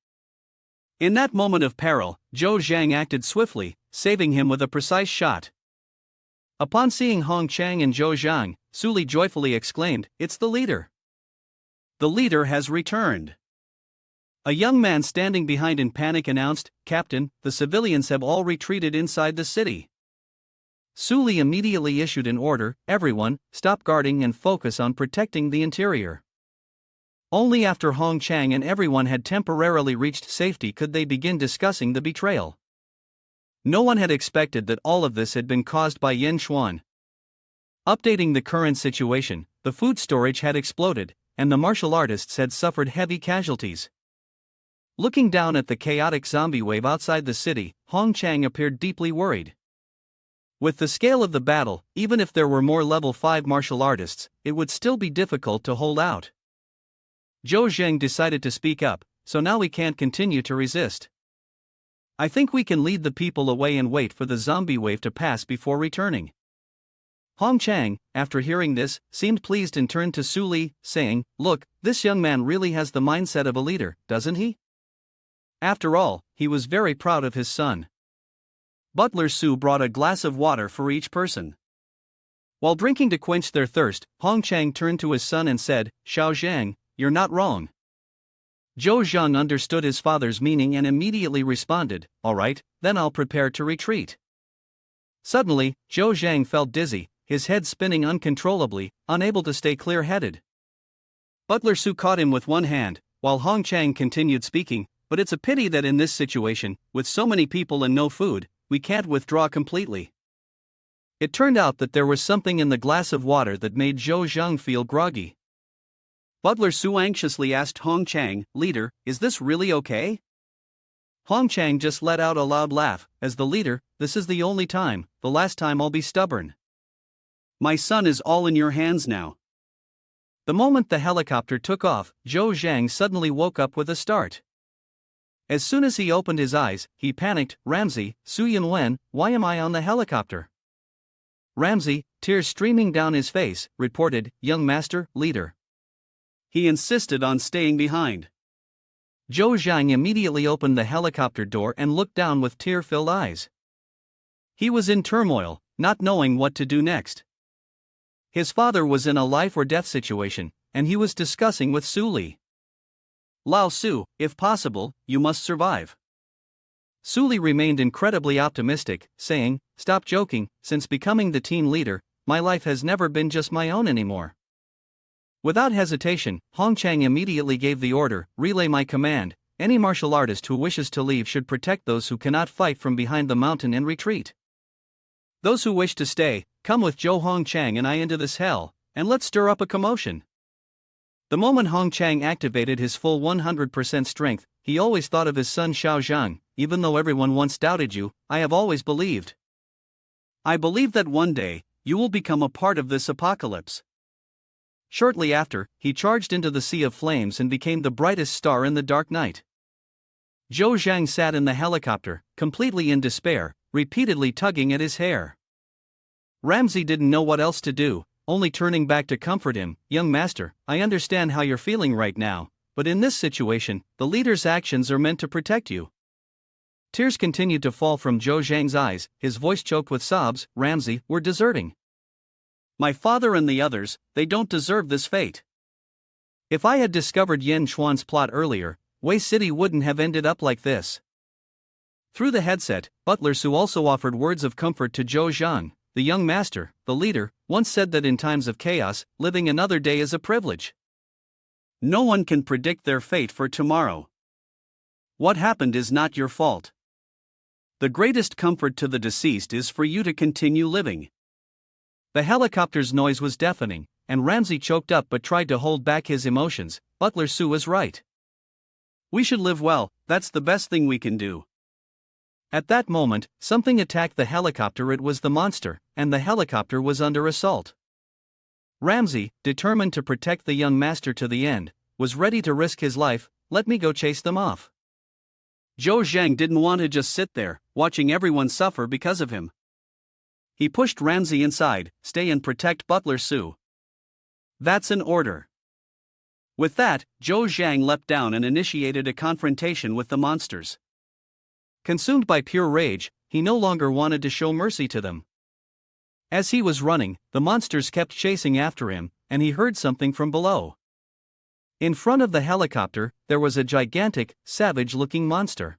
A: In that moment of peril, Zhou Zhang acted swiftly, saving him with a precise shot. Upon seeing Hong Chang and Zhou Zhang, Su Li joyfully exclaimed, It's the leader. The leader has returned. A young man standing behind in panic announced, Captain, the civilians have all retreated inside the city. Su Li immediately issued an order, everyone, stop guarding and focus on protecting the interior. Only after Hong Chang and everyone had temporarily reached safety could they begin discussing the betrayal. No one had expected that all of this had been caused by Yan Xuan. Updating the current situation, the food storage had exploded, and the martial artists had suffered heavy casualties. Looking down at the chaotic zombie wave outside the city, Hong Chang appeared deeply worried. With the scale of the battle, even if there were more level 5 martial artists, it would still be difficult to hold out. Zhou Zheng decided to speak up, so now we can't continue to resist. I think we can lead the people away and wait for the zombie wave to pass before returning. Hong Chang, after hearing this, seemed pleased and turned to Su Li, saying, "Look, this young man really has the mindset of a leader, doesn't he?" After all, he was very proud of his son. Butler Su brought a glass of water for each person. While drinking to quench their thirst, Hong Chang turned to his son and said, "Xiao Zhang, you're not wrong." Zhou Zhang understood his father's meaning and immediately responded, "All right, then I'll prepare to retreat." Suddenly, Zhou Zhang felt dizzy, his head spinning uncontrollably, unable to stay clear-headed. Butler Su caught him with one hand, while Hong Chang continued speaking, "But it's a pity that in this situation, with so many people and no food, we can't withdraw completely." It turned out that there was something in the glass of water that made Zhou Zhang feel groggy. Butler Su anxiously asked Hong Chang, "Leader, is this really okay?" Hong Chang just let out a loud laugh. "As the leader, this is the only time, the last time I'll be stubborn. My son is all in your hands now." The moment the helicopter took off, Zhou Zhang suddenly woke up with a start. As soon as he opened his eyes, he panicked, "Ramsey, Su Yunwen, why am I on the helicopter?" Ramsey, tears streaming down his face, reported, "Young master, leader. He insisted on staying behind." Zhou Zhang immediately opened the helicopter door and looked down with tear-filled eyes. He was in turmoil, not knowing what to do next. His father was in a life-or-death situation, and he was discussing with Su Li. "Lao Su, if possible, you must survive." Su Li remained incredibly optimistic, saying, "Stop joking, since becoming the team leader, my life has never been just my own anymore." Without hesitation, Hong Chang immediately gave the order, "Relay my command, any martial artist who wishes to leave should protect those who cannot fight from behind the mountain and retreat. Those who wish to stay, come with Zhou Hong Chang and I into this hell, and let's stir up a commotion." The moment Hong Chang activated his full 100% strength, he always thought of his son Xiao Zhang. "Even though everyone once doubted you, I have always believed. I believe that one day, you will become a part of this apocalypse." Shortly after, he charged into the sea of flames and became the brightest star in the dark night. Zhou Zhang sat in the helicopter, completely in despair, repeatedly tugging at his hair. Ramsey didn't know what else to do, only turning back to comfort him, "Young master, I understand how you're feeling right now, but in this situation, the leader's actions are meant to protect you." Tears continued to fall from Zhou Zhang's eyes, his voice choked with sobs. "Ramsey, we're deserting. My father and the others, they don't deserve this fate. If I had discovered Yen Xuan's plot earlier, Wei City wouldn't have ended up like this." Through the headset, Butler Su also offered words of comfort to Zhou Zhang. "The young master, the leader, once said that in times of chaos, living another day is a privilege. No one can predict their fate for tomorrow. What happened is not your fault. The greatest comfort to the deceased is for you to continue living." The helicopter's noise was deafening, and Ramsey choked up but tried to hold back his emotions. Butler Su was right. We should live well, that's the best thing we can do. At that moment, something attacked the helicopter. It was the monster, and the helicopter was under assault. Ramsey, determined to protect the young master to the end, was ready to risk his life. "Let me go chase them off." Zhou Zhang didn't want to just sit there, watching everyone suffer because of him. He pushed Ramsey inside. "Stay and protect Butler Su." "That's an order." With that, Zhou Zhang leapt down and initiated a confrontation with the monsters. Consumed by pure rage, he no longer wanted to show mercy to them. As he was running, the monsters kept chasing after him, and he heard something from below. In front of the helicopter, there was a gigantic, savage-looking monster.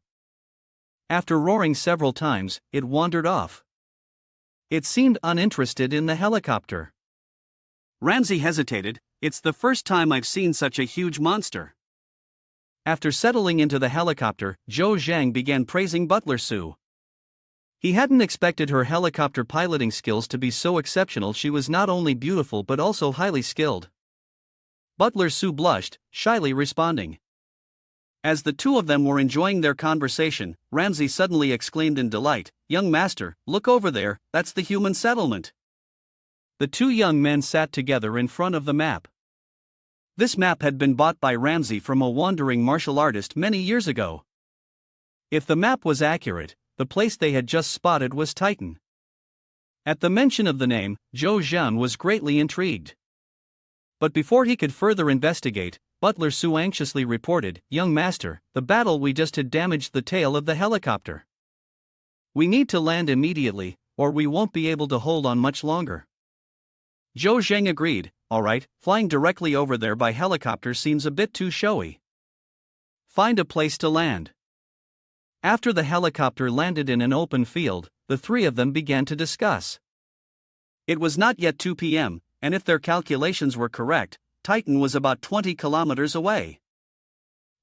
A: After roaring several times, it wandered off. It seemed uninterested in the helicopter. Ramsey hesitated. "It's the first time I've seen such a huge monster." After settling into the helicopter, Zhou Zhang began praising Butler Su. He hadn't expected her helicopter piloting skills to be so exceptional. She was not only beautiful but also highly skilled. Butler Su blushed, shyly responding. As the two of them were enjoying their conversation, Ramsey suddenly exclaimed in delight, "Young master, look over there, that's the human settlement." The two young men sat together in front of the map. This map had been bought by Ramsey from a wandering martial artist many years ago. If the map was accurate, the place they had just spotted was Titan. At the mention of the name, Zhou Zhan was greatly intrigued. But before he could further investigate, Butler Su anxiously reported, "Young master, the battle we just had damaged the tail of the helicopter. We need to land immediately, or we won't be able to hold on much longer." Zhou Zhang agreed, "Alright, flying directly over there by helicopter seems a bit too showy. Find a place to land." After the helicopter landed in an open field, the three of them began to discuss. It was not yet 2 p.m., and if their calculations were correct, Titan was about 20 kilometers away.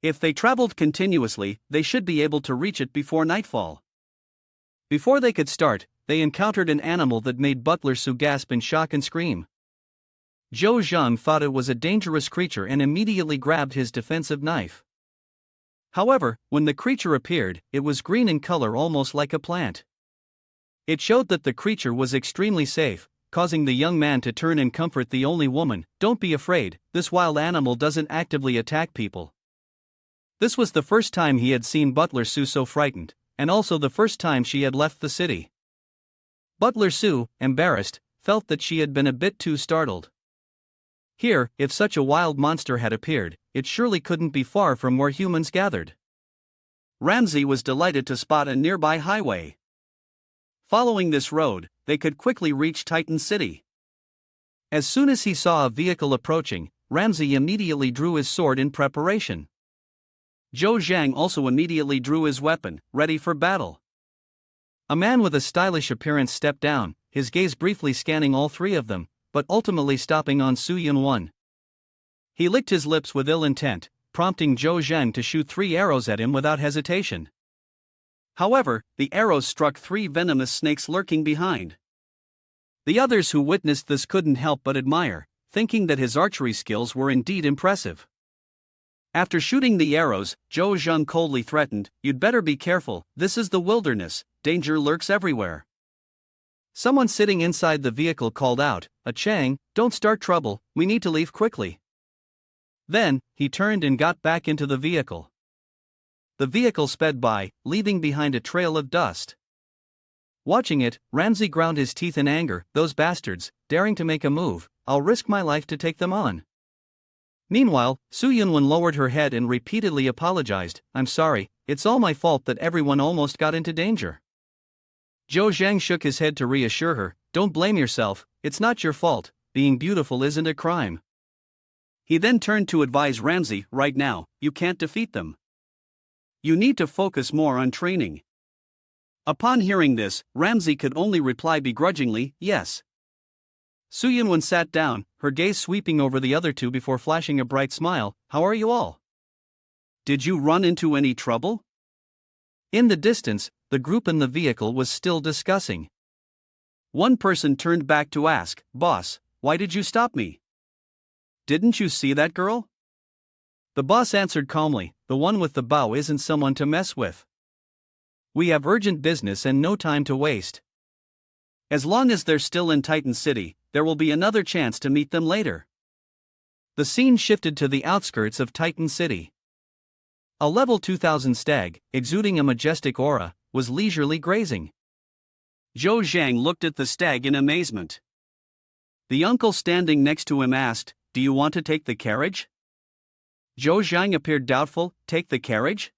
A: If they traveled continuously, they should be able to reach it before nightfall. Before they could start, they encountered an animal that made Butler Su gasp in shock and scream. Zhou Zhang thought it was a dangerous creature and immediately grabbed his defensive knife. However, when the creature appeared, it was green in color, almost like a plant. It showed that the creature was extremely safe, causing the young man to turn and comfort the only woman. "Don't be afraid, this wild animal doesn't actively attack people." This was the first time he had seen Butler Su so frightened, and also the first time she had left the city. Butler Su, embarrassed, felt that she had been a bit too startled. Here, if such a wild monster had appeared, it surely couldn't be far from where humans gathered. Ramsey was delighted to spot a nearby highway. Following this road, they could quickly reach Titan City. As soon as he saw a vehicle approaching, Ramsey immediately drew his sword in preparation. Zhou Zhang also immediately drew his weapon, ready for battle. A man with a stylish appearance stepped down, his gaze briefly scanning all three of them, but ultimately stopping on Su Yunwan. He licked his lips with ill intent, prompting Zhou Zhang to shoot 3 arrows at him without hesitation. However, the arrows struck 3 venomous snakes lurking behind. The others who witnessed this couldn't help but admire, thinking that his archery skills were indeed impressive. After shooting the arrows, Zhou Zhang coldly threatened, "You'd better be careful, this is the wilderness, danger lurks everywhere." Someone sitting inside the vehicle called out, "A Chang, don't start trouble, we need to leave quickly." Then, he turned and got back into the vehicle. The vehicle sped by, leaving behind a trail of dust. Watching it, Ramsey ground his teeth in anger. "Those bastards, daring to make a move, I'll risk my life to take them on." Meanwhile, Su Yunwan lowered her head and repeatedly apologized, "I'm sorry, it's all my fault that everyone almost got into danger." Zhou Zhang shook his head to reassure her, "Don't blame yourself, it's not your fault, being beautiful isn't a crime." He then turned to advise Ramsey, "Right now, you can't defeat them. You need to focus more on training." Upon hearing this, Ramsey could only reply begrudgingly, "Yes." Su Yunwan sat down, her gaze sweeping over the other two before flashing a bright smile. "How are you all? Did you run into any trouble?" In the distance, the group in the vehicle was still discussing. One person turned back to ask, "Boss, why did you stop me? Didn't you see that girl?" The boss answered calmly, "The one with the bow isn't someone to mess with. We have urgent business and no time to waste. As long as they're still in Titan City, there will be another chance to meet them later." The scene shifted to the outskirts of Titan City. A level 2000 stag, exuding a majestic aura, was leisurely grazing. Zhou Zhang looked at the stag in amazement. The uncle standing next to him asked, "Do you want to take the carriage?" Zhou Zhang appeared doubtful. "Take the carriage?"